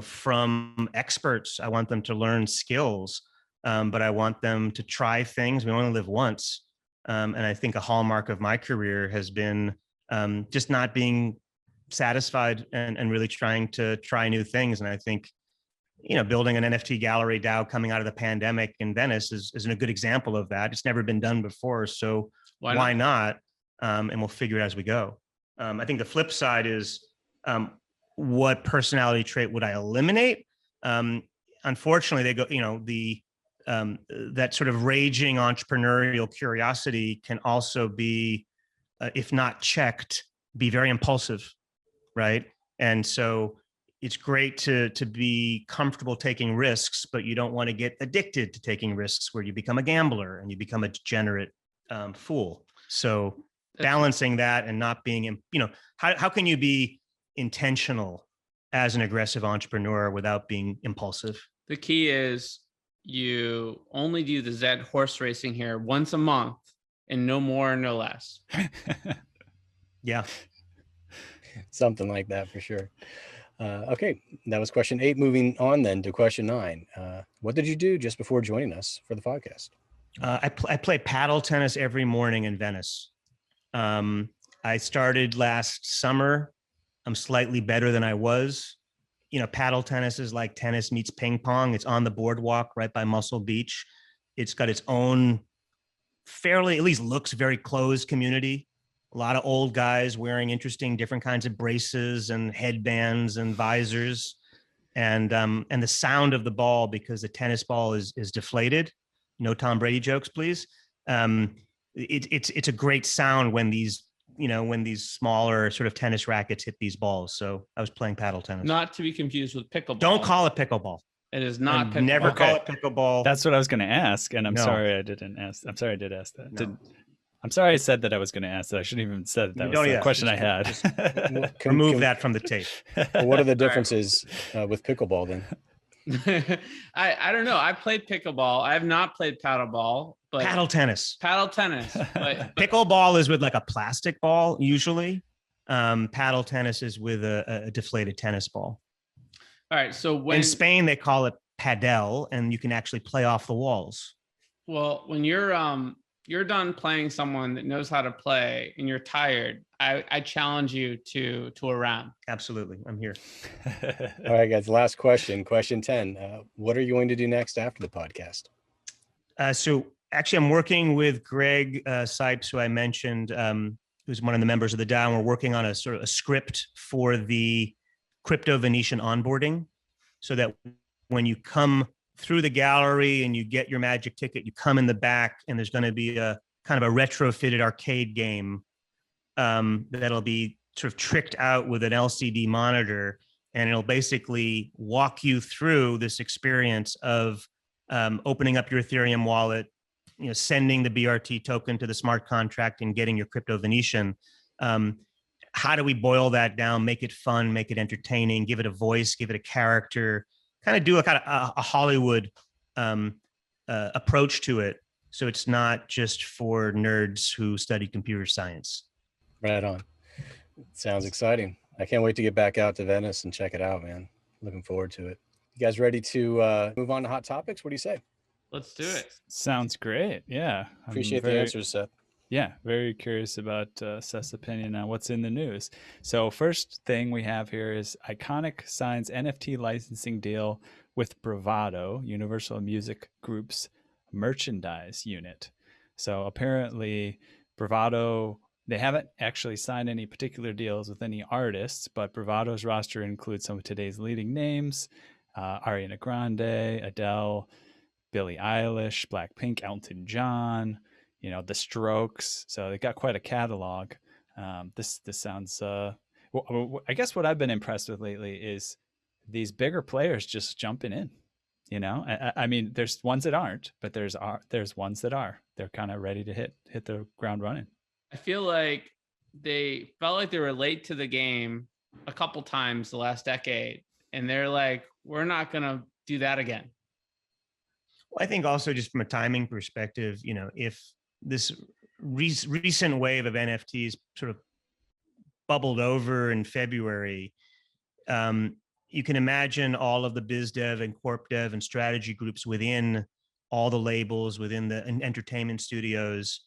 from experts. I want them to learn skills, but I want them to try things. We only live once. And I think a hallmark of my career has been just not being satisfied and really trying to try new things. And I think, building an NFT gallery DAO coming out of the pandemic in Venice is a good example of that. It's never been done before. So why not? And we'll figure it as we go. I think the flip side is, what personality trait would I eliminate? Unfortunately, they go, that sort of raging entrepreneurial curiosity can also be, if not checked, be very impulsive, right? And so it's great to be comfortable taking risks, but you don't want to get addicted to taking risks where you become a gambler and you become a degenerate fool. So balancing that and not being, how can you be intentional as an aggressive entrepreneur without being impulsive? The key is you only do the Zed horse racing here once a month and no more, no less. Yeah. Something like that for sure. Okay, that was question 8. Moving on then to question 9. What did you do just before joining us for the podcast? I play paddle tennis every morning in Venice. I started last summer. I'm slightly better than I was. Paddle tennis is like tennis meets ping pong. It's on the boardwalk right by Muscle Beach. It's got its own fairly, at least looks very closed community. A lot of old guys wearing interesting, different kinds of braces and headbands and visors, and the sound of the ball, because the tennis ball is deflated. No Tom Brady jokes, please. It's a great sound when these smaller sort of tennis rackets hit these balls. So I was playing paddle tennis. Not to be confused with pickleball. Don't call it pickleball. It is not pickleball. Never call it pickleball. That's what I was going to ask, and I'm sorry I didn't ask. I'm sorry I did ask that. No. I'm sorry I said that I was going to ask that. I shouldn't even said that. That was the question I had. Remove that from the tape. Well, what are the differences with pickleball then? I don't know. I played pickleball. I have not played paddleball, but paddle tennis. Paddle tennis. But pickleball is with like a plastic ball usually. Paddle tennis is with a deflated tennis ball. All right. So in Spain they call it padel, and you can actually play off the walls. Well, when you're done playing someone that knows how to play and you're tired, I challenge you to a round. Absolutely. I'm here. All right, guys. Last question. Question 10. What are you going to do next after the podcast? So actually, I'm working with Greg Sipes, who I mentioned, who's one of the members of the DAO. And we're working on a sort of a script for the crypto Venetian onboarding, so that when you come through the gallery and you get your magic ticket, you come in the back and there's going to be a kind of a retrofitted arcade game that'll be sort of tricked out with an LCD monitor, and it'll basically walk you through this experience of opening up your Ethereum wallet, sending the BRT token to the smart contract and getting your crypto Venetian. How do we boil that down, make it fun, make it entertaining, give it a voice, give it a character, kind of do a Hollywood approach to it, so it's not just for nerds who study computer science. Right on. Sounds exciting. I can't wait to get back out to Venice and check it out, man. Looking forward to it. You guys ready to move on to hot topics? What do you say? Let's do it. Sounds great. Yeah. Appreciate the answers, Seth. Yeah, very curious about Seth's opinion on what's in the news. So first thing we have here is Iconic signs NFT licensing deal with Bravado, Universal Music Group's merchandise unit. So apparently Bravado, they haven't actually signed any particular deals with any artists, but Bravado's roster includes some of today's leading names: Ariana Grande, Adele, Billie Eilish, Blackpink, Elton John, The Strokes. So they got quite a catalog. This sounds, well, I guess what I've been impressed with lately is these bigger players just jumping in. I mean, there's ones that aren't, but there's ones that are. they're kind of ready to hit the ground running. I feel like they felt like they were late to the game a couple times the last decade, and they're like, we're not going to do that again. Well, I think also just from a timing perspective, if this recent wave of NFTs sort of bubbled over in February, you can imagine all of the biz dev and corp dev and strategy groups within all the labels, within the entertainment studios,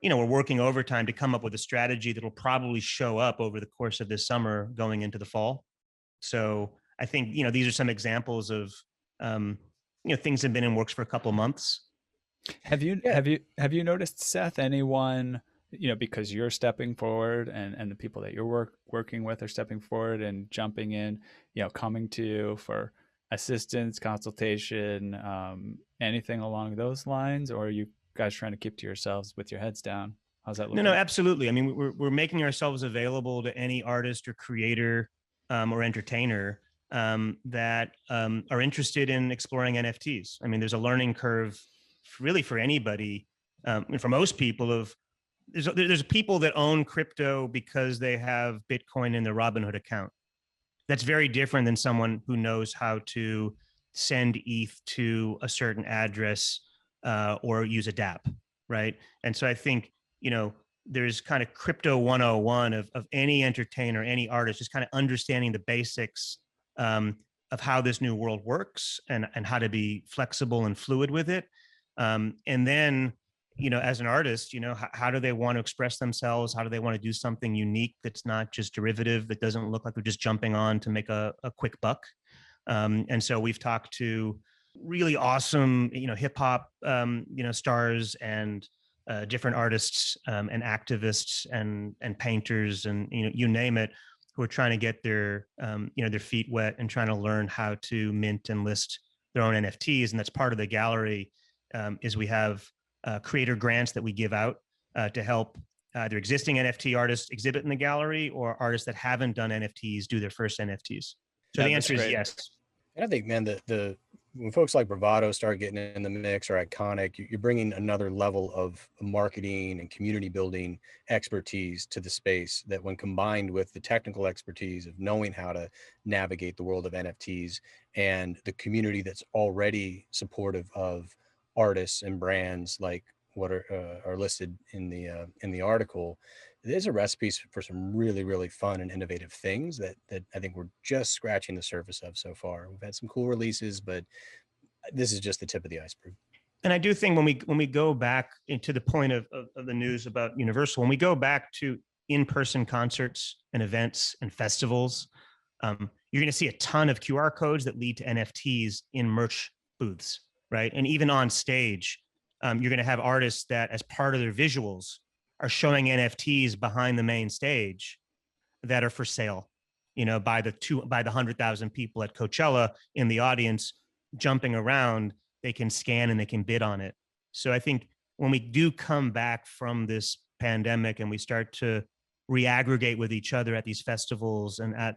we're working overtime to come up with a strategy that will probably show up over the course of this summer going into the fall. So I think, these are some examples of, things have been in works for a couple of months. Have you noticed, Seth, anyone, because you're stepping forward and the people that you're working with are stepping forward and jumping in, coming to you for assistance, consultation, anything along those lines? Or are you guys trying to keep to yourselves with your heads down? How's that looking? No, absolutely. I mean, we're making ourselves available to any artist or creator or entertainer that are interested in exploring NFTs. I mean, there's a learning curve really for anybody, and for most people there's people that own crypto because they have Bitcoin in their Robinhood account. That's very different than someone who knows how to send ETH to a certain address or use a dApp, right? And so I think, there's kind of crypto 101 of any entertainer, any artist, just kind of understanding the basics of how this new world works and how to be flexible and fluid with it. And then, as an artist, how do they want to express themselves? How do they want to do something unique that's not just derivative, that doesn't look like they're just jumping on to make a quick buck? And so we've talked to really awesome, hip hop, stars and different artists and activists and painters and, you name it, who are trying to get their, their feet wet and trying to learn how to mint and list their own NFTs. And that's part of the gallery is we have creator grants that we give out to help either existing NFT artists exhibit in the gallery or artists that haven't done NFTs do their first NFTs. So the answer is yes. And I think, man, when folks like Bravado start getting in the mix or Iconic, you're bringing another level of marketing and community building expertise to the space that, when combined with the technical expertise of knowing how to navigate the world of NFTs and the community that's already supportive of artists and brands like what are listed in the article, there's a recipe for some really, really fun and innovative things that I think we're just scratching the surface of so far. We've had some cool releases, but this is just the tip of the iceberg. And I do think when we go back into the point of the news about Universal, when we go back to in-person concerts and events and festivals, you're going to see a ton of QR codes that lead to NFTs in merch booths, right? And even on stage, you're going to have artists that, as part of their visuals, are showing NFTs behind the main stage that are for sale, by the 100,000 people at Coachella in the audience jumping around. They can scan and they can bid on it. So I think when we do come back from this pandemic and we start to reaggregate with each other at these festivals and at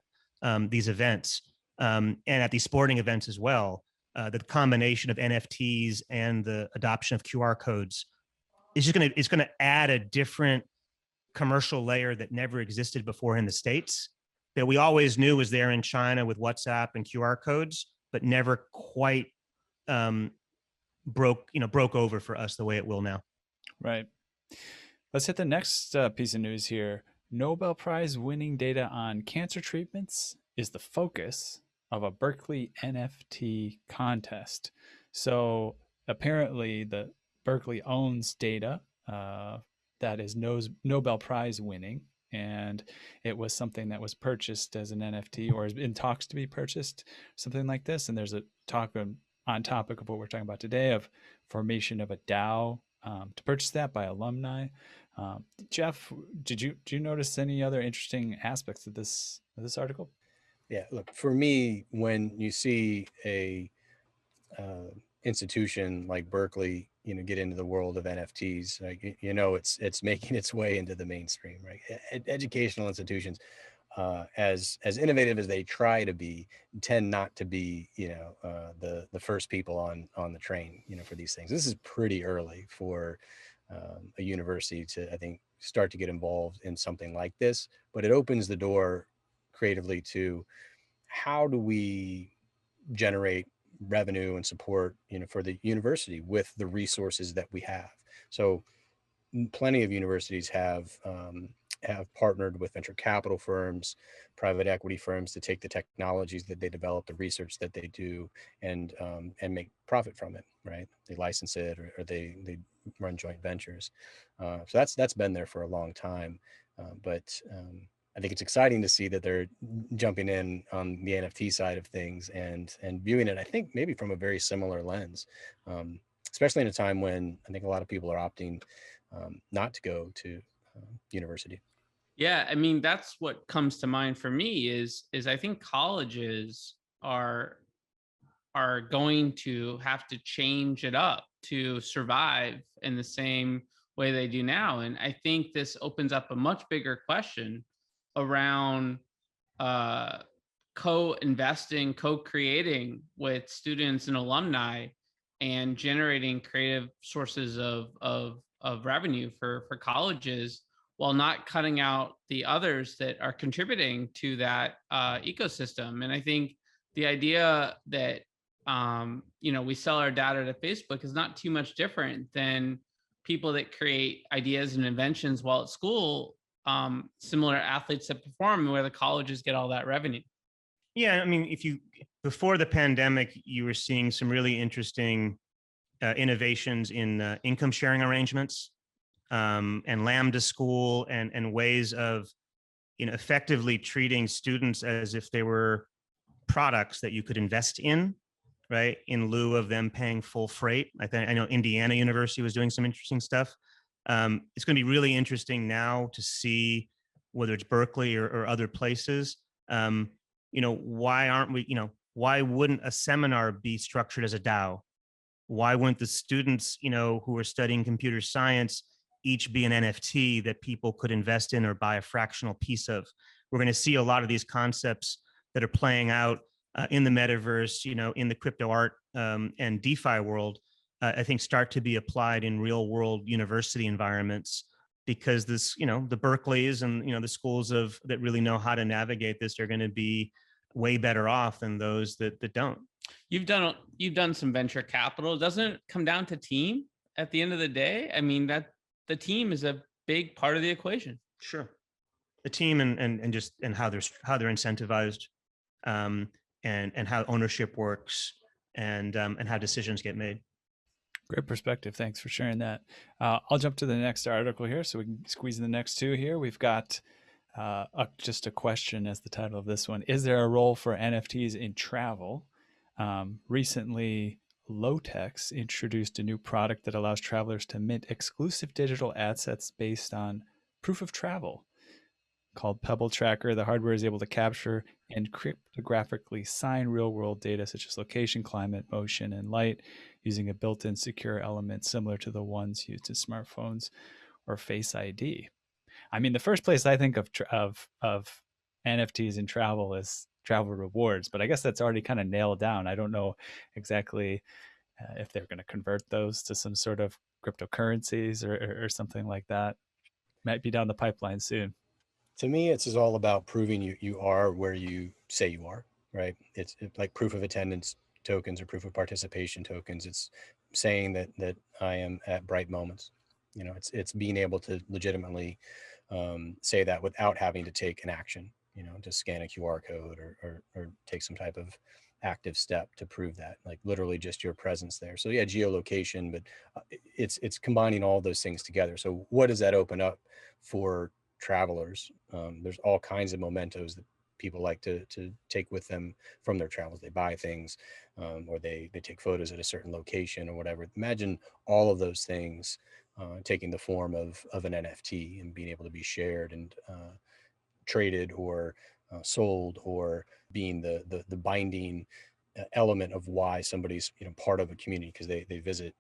these events and at these sporting events as well, the combination of NFTs and the adoption of QR codes is going to add a different commercial layer that never existed before in the States, that we always knew was there in China with WhatsApp and QR codes, but never quite broke over for us the way it will now. Right. Let's hit the next piece of news here. Nobel Prize winning data on cancer treatments is the focus of a Berkeley NFT contest. So apparently the Berkeley owns data that is Nobel Prize winning, and it was something that was purchased as an NFT or is in talks to be purchased, something like this. And there's a talk on topic of what we're talking about today of formation of a DAO to purchase that by alumni. Jeff, did you notice any other interesting aspects of this article? Yeah, look, for me, when you see a institution like Berkeley, get into the world of NFTs, like, it's making its way into the mainstream, right? Educational institutions, as innovative as they try to be, tend not to be, the first people on the train, for these things. This is pretty early for a university to, I think, start to get involved in something like this. But it opens the door creatively to how do we generate revenue and support, for the university with the resources that we have. So plenty of universities have partnered with venture capital firms, private equity firms to take the technologies that they develop, the research that they do, and make profit from it. Right? They license it, or they run joint ventures. So that's been there for a long time, but I think it's exciting to see that they're jumping in on the NFT side of things and viewing it, I think, maybe from a very similar lens, especially in a time when I think a lot of people are opting not to go to university. Yeah, I mean, that's what comes to mind for me is I think colleges are going to have to change it up to survive in the same way they do now. And I think this opens up a much bigger question around uh, co-investing, co-creating with students and alumni, and generating creative sources of revenue for colleges, while not cutting out the others that are contributing to that ecosystem. And I think the idea that we sell our data to Facebook is not too much different than people that create ideas and inventions while at school, similar athletes that perform, where the colleges get all that revenue. Yeah, I mean, before the pandemic, you were seeing some really interesting innovations in income sharing arrangements, and Lambda School, and ways of effectively treating students as if they were products that you could invest in, right, in lieu of them paying full freight. I know Indiana University was doing some interesting stuff. It's going to be really interesting now to see whether it's Berkeley or other places. Why aren't we? Why wouldn't a seminar be structured as a DAO? Why wouldn't the students, who are studying computer science, each be an NFT that people could invest in or buy a fractional piece of? We're going to see a lot of these concepts that are playing out in the metaverse, in the crypto art and DeFi world, I think start to be applied in real world university environments, because this, the Berkeleys and, the schools that really know how to navigate this are going to be way better off than those that don't. You've done some venture capital. Doesn't it come down to team at the end of the day? I mean, that the team is a big part of the equation. Sure. The team and how they're incentivized, and how ownership works, and how decisions get made. Great perspective. Thanks for sharing that. I'll jump to the next article here so we can squeeze in the next two here. We've got just a question as the title of this one. Is there a role for NFTs in travel? Recently, Lotex introduced a new product that allows travelers to mint exclusive digital assets based on proof of travel. Called Pebble Tracker, the hardware is able to capture and cryptographically sign real-world data such as location, climate, motion, and light using a built-in secure element similar to the ones used in smartphones or Face ID. I mean, the first place I think of NFTs in travel is travel rewards, but I guess that's already kind of nailed down. I don't know exactly if they're going to convert those to some sort of cryptocurrencies or something like that. Might be down the pipeline soon. To me, it's all about proving you are where you say you are, right? It's like proof of attendance tokens or proof of participation tokens. It's saying that I am at Bright Moments. It's being able to legitimately say that without having to take an action, to scan a QR code or take some type of active step to prove that, like literally just your presence there. So yeah, geolocation, but it's combining all those things together. So what does that open up for travelers? There's all kinds of mementos that people like to take with them from their travels. They buy things, or they take photos at a certain location or whatever. Imagine all of those things taking the form of an NFT and being able to be shared and traded or sold, or being the binding element of why somebody's part of a community, because they visit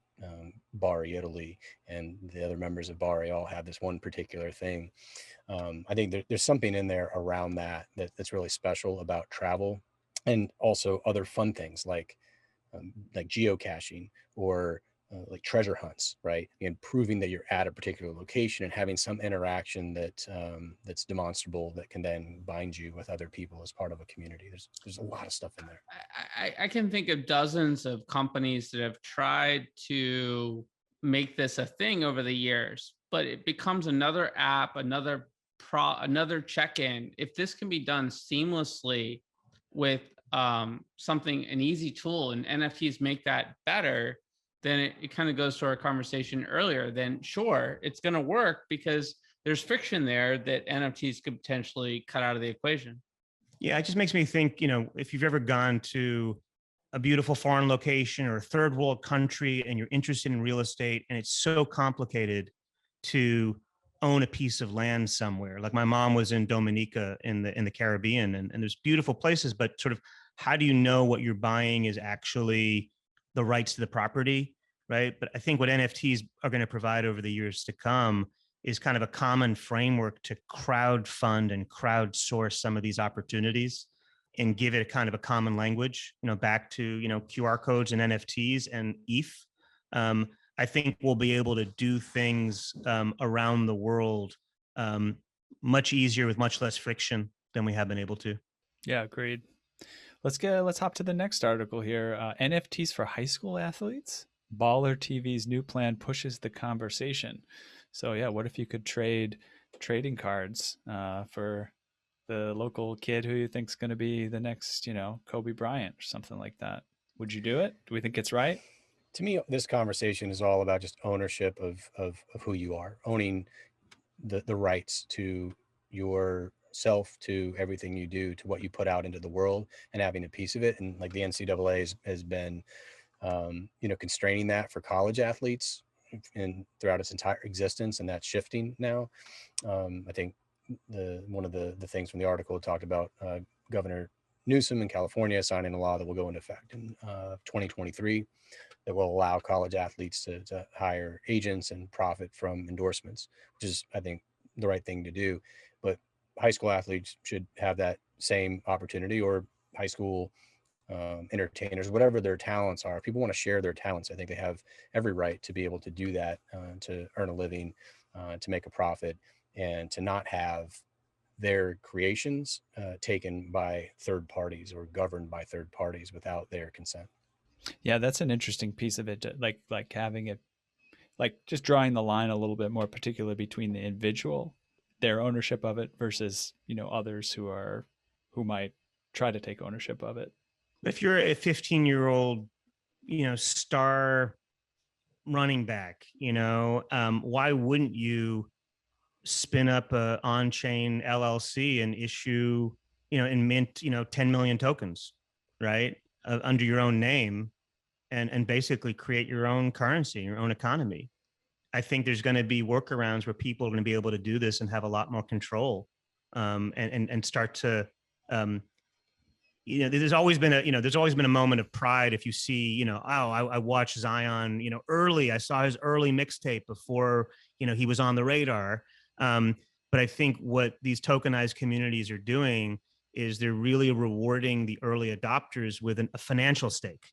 Bari, Italy, and the other members of Bari all have this one particular thing. I think there's something in there around that's really special about travel, and also other fun things like geocaching or like treasure hunts, right? And proving that you're at a particular location and having some interaction that that's demonstrable that can then bind you with other people as part of a community. There's a lot of stuff in there. I can think of dozens of companies that have tried to make this a thing over the years, but it becomes another app, another check-in. If this can be done seamlessly with something, an easy tool, and NFTs make that better, then it kind of goes to our conversation earlier. Then sure, it's going to work because there's friction there that NFTs could potentially cut out of the equation. Yeah, it just makes me think, if you've ever gone to a beautiful foreign location or a third world country and you're interested in real estate and it's so complicated to own a piece of land somewhere. Like my mom was in Dominica in the Caribbean, and there's beautiful places, but sort of how do you know what you're buying is actually the rights to the property, right? But I think what NFTs are going to provide over the years to come is kind of a common framework to crowd fund and crowdsource some of these opportunities and give it a kind of a common language, back to, QR codes and NFTs and ETH. I think we'll be able to do things around the world much easier with much less friction than we have been able to. Yeah, agreed. Let's hop to the next article here. NFTs for high school athletes. Baller TV's new plan pushes the conversation. So yeah, what if you could trade trading cards for the local kid who you think's going to be the next, Kobe Bryant or something like that? Would you do it? Do we think it's right? To me, this conversation is all about just ownership of who you are, owning the rights to yourself, to everything you do, to what you put out into the world, and having a piece of it. And like the NCAA has been, constraining that for college athletes and throughout its entire existence, and that's shifting now. I think one of the things from the article talked about Governor Newsom in California signing a law that will go into effect in 2023 that will allow college athletes to hire agents and profit from endorsements, which is, I think, the right thing to do. But high school athletes should have that same opportunity, or high school entertainers, whatever their talents are. If people want to share their talents, I think they have every right to be able to do that, to earn a living, to make a profit, and to not have their creations taken by third parties or governed by third parties without their consent. Yeah, that's an interesting piece of it. Like having it, like just drawing the line a little bit more, particularly between the individual, their ownership of it versus others who might try to take ownership of it. If you're a 15-year-old, star running back, why wouldn't you spin up a on-chain LLC and issue, and mint, 10 million tokens, right, under your own name, and basically create your own currency, your own economy? I think there's going to be workarounds where people are going to be able to do this and have a lot more control, and start to, there's always been a moment of pride if you see, I watched Zion, early. I saw his early mixtape before, he was on the radar. But I think what these tokenized communities are doing is they're really rewarding the early adopters with a financial stake,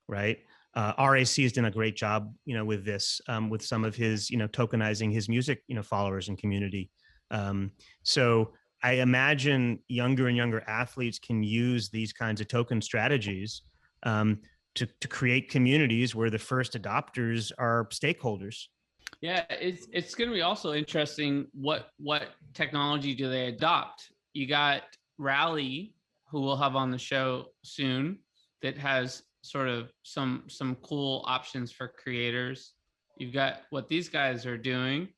right? RAC has done a great job, with this, with some of his, tokenizing his music, followers and community. So I imagine younger and younger athletes can use these kinds of token strategies to create communities where the first adopters are stakeholders. Yeah, it's going to be also interesting what technology do they adopt. You got Rally, who we'll have on the show soon, that has sort of some cool options for creators. You've got what these guys are doing,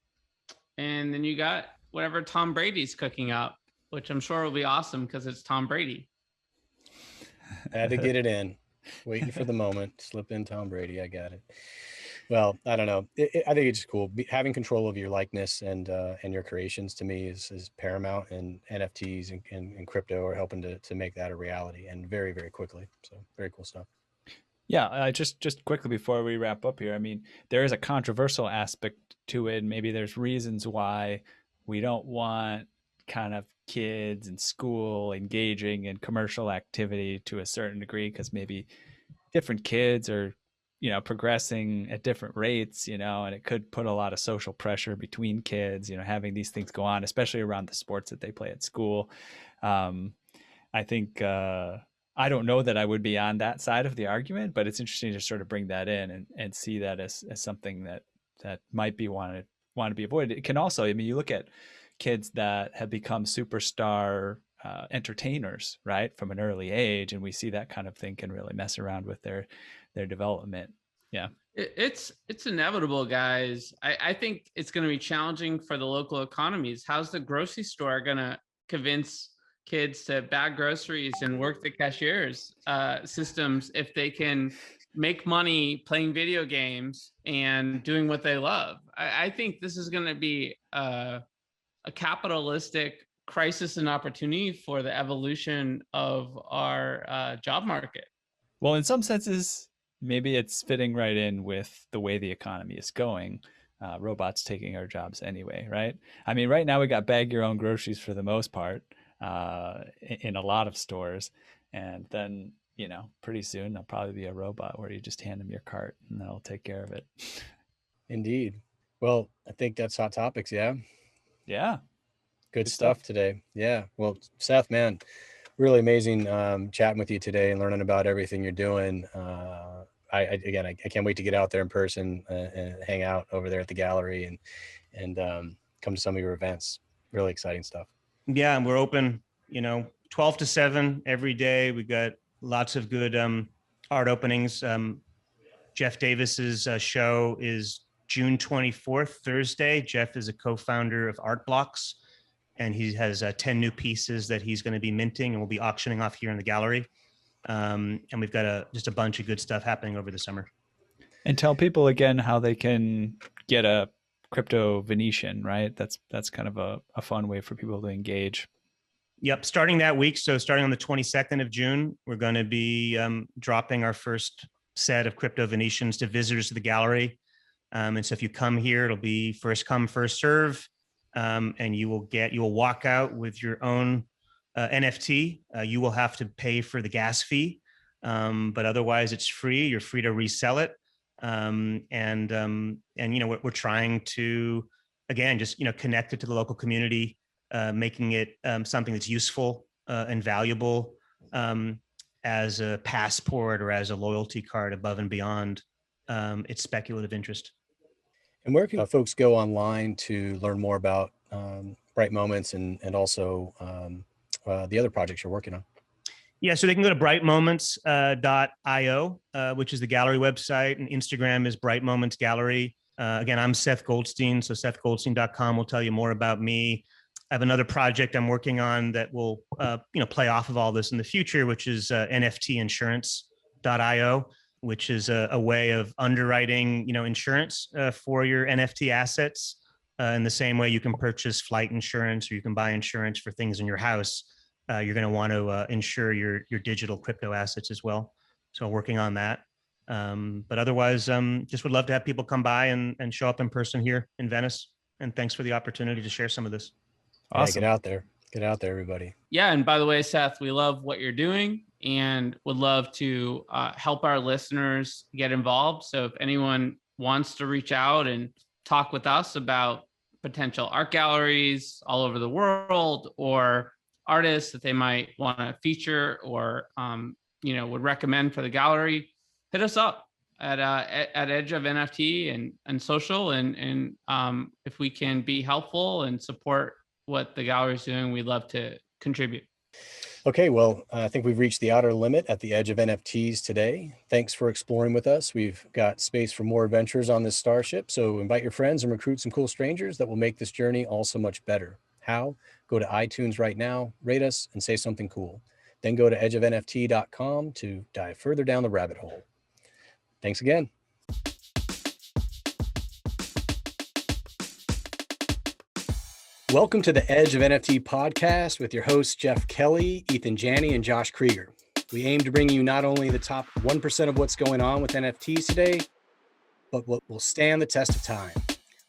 and then you got whatever Tom Brady's cooking up, which I'm sure will be awesome because it's Tom Brady. Had to get it in. Waiting for the moment. Slip in Tom Brady. I got it. Well, I don't know. I think it's just cool. Having control of your likeness and your creations, to me, is paramount. And NFTs and crypto are helping to make that a reality, and very, very quickly. So very cool stuff. Yeah, just quickly before we wrap up here, I mean, there is a controversial aspect to it. Maybe there's reasons why we don't want kind of kids in school engaging in commercial activity to a certain degree, because maybe different kids are progressing at different rates, and it could put a lot of social pressure between kids, having these things go on, especially around the sports that they play at school. I think, I don't know that I would be on that side of the argument, but it's interesting to sort of bring that in and see that as something that might be want to be avoided. It can also, you look at kids that have become superstar entertainers, right, from an early age, and we see that kind of thing can really mess around with their development. Yeah. It's inevitable, guys. I think it's going to be challenging for the local economies. How's the grocery store going to convince kids to bag groceries and work the cashier's systems if they can make money playing video games and doing what they love? I think this is going to be a capitalistic crisis and opportunity for the evolution of our job market. Well, in some senses, maybe it's fitting right in with the way the economy is going. Robots taking our jobs anyway, right? Right now we got bag your own groceries for the most part in a lot of stores. And then, pretty soon there'll probably be a robot where you just hand them your cart and they'll take care of it. Indeed. Well, I think that's Hot Topics. Yeah. Yeah. Good stuff today. Yeah. Well, Seth, man, really amazing chatting with you today and learning about everything you're doing. I can't wait to get out there in person and hang out over there at the gallery and come to some of your events. Really exciting stuff. Yeah, and we're open, 12 to 7 every day. We've got lots of good art openings. Jeff Davis's show is June 24th, Thursday. Jeff is a co-founder of Art Blocks, and he has 10 new pieces that he's going to be minting and we'll be auctioning off here in the gallery. And we've got just a bunch of good stuff happening over the summer. And tell people again how they can get a crypto Venetian, right? That's kind of a fun way for people to engage. Yep. Starting that week. So starting on the 22nd of June, we're going to be dropping our first set of crypto Venetians to visitors to the gallery. And so if you come here, it'll be first come, first serve. And you will walk out with your own NFT. You will have to pay for the gas fee, but otherwise it's free. You're free to resell it. And we're trying to, again, just, connect it to the local community, making it something that's useful and valuable as a passport or as a loyalty card above and beyond its speculative interest. And where can folks go online to learn more about Bright Moments and also the other projects you're working on? Yeah, so they can go to brightmoments.io, which is the gallery website, and Instagram is Bright Moments Gallery. Again, I'm Seth Goldstein, so sethgoldstein.com will tell you more about me. I have another project I'm working on that will, play off of all this in the future, which is nftinsurance.io, which is a way of underwriting, insurance for your NFT assets. In the same way you can purchase flight insurance or you can buy insurance for things in your house. You're going to want to insure your digital crypto assets as well. So working on that. But otherwise, just would love to have people come by and show up in person here in Venice. And thanks for the opportunity to share some of this. Awesome. Yeah, get out there, everybody. Yeah. And by the way, Seth, we love what you're doing and would love to help our listeners get involved. So if anyone wants to reach out and talk with us about potential art galleries all over the world or artists that they might want to feature or, would recommend for the gallery, hit us up at Edge of NFT and social. And if we can be helpful and support what the gallery is doing, we'd love to contribute. Okay, well, I think we've reached the outer limit at the Edge of NFTs today. Thanks for exploring with us. We've got space for more adventures on this starship, so invite your friends and recruit some cool strangers that will make this journey all so much better. How? Go to iTunes right now, rate us, and say something cool. Then go to edgeofnft.com to dive further down the rabbit hole. Thanks again. Welcome to the Edge of NFT podcast with your hosts, Jeff Kelly, Ethan Janney, and Josh Krieger. We aim to bring you not only the top 1% of what's going on with NFTs today, but what will stand the test of time.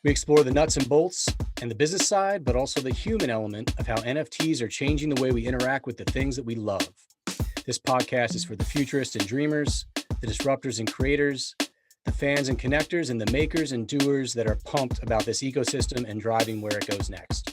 We explore the nuts and bolts and the business side, but also the human element of how NFTs are changing the way we interact with the things that we love. This podcast is for the futurists and dreamers, the disruptors and creators, the fans and connectors, and the makers and doers that are pumped about this ecosystem and driving where it goes next.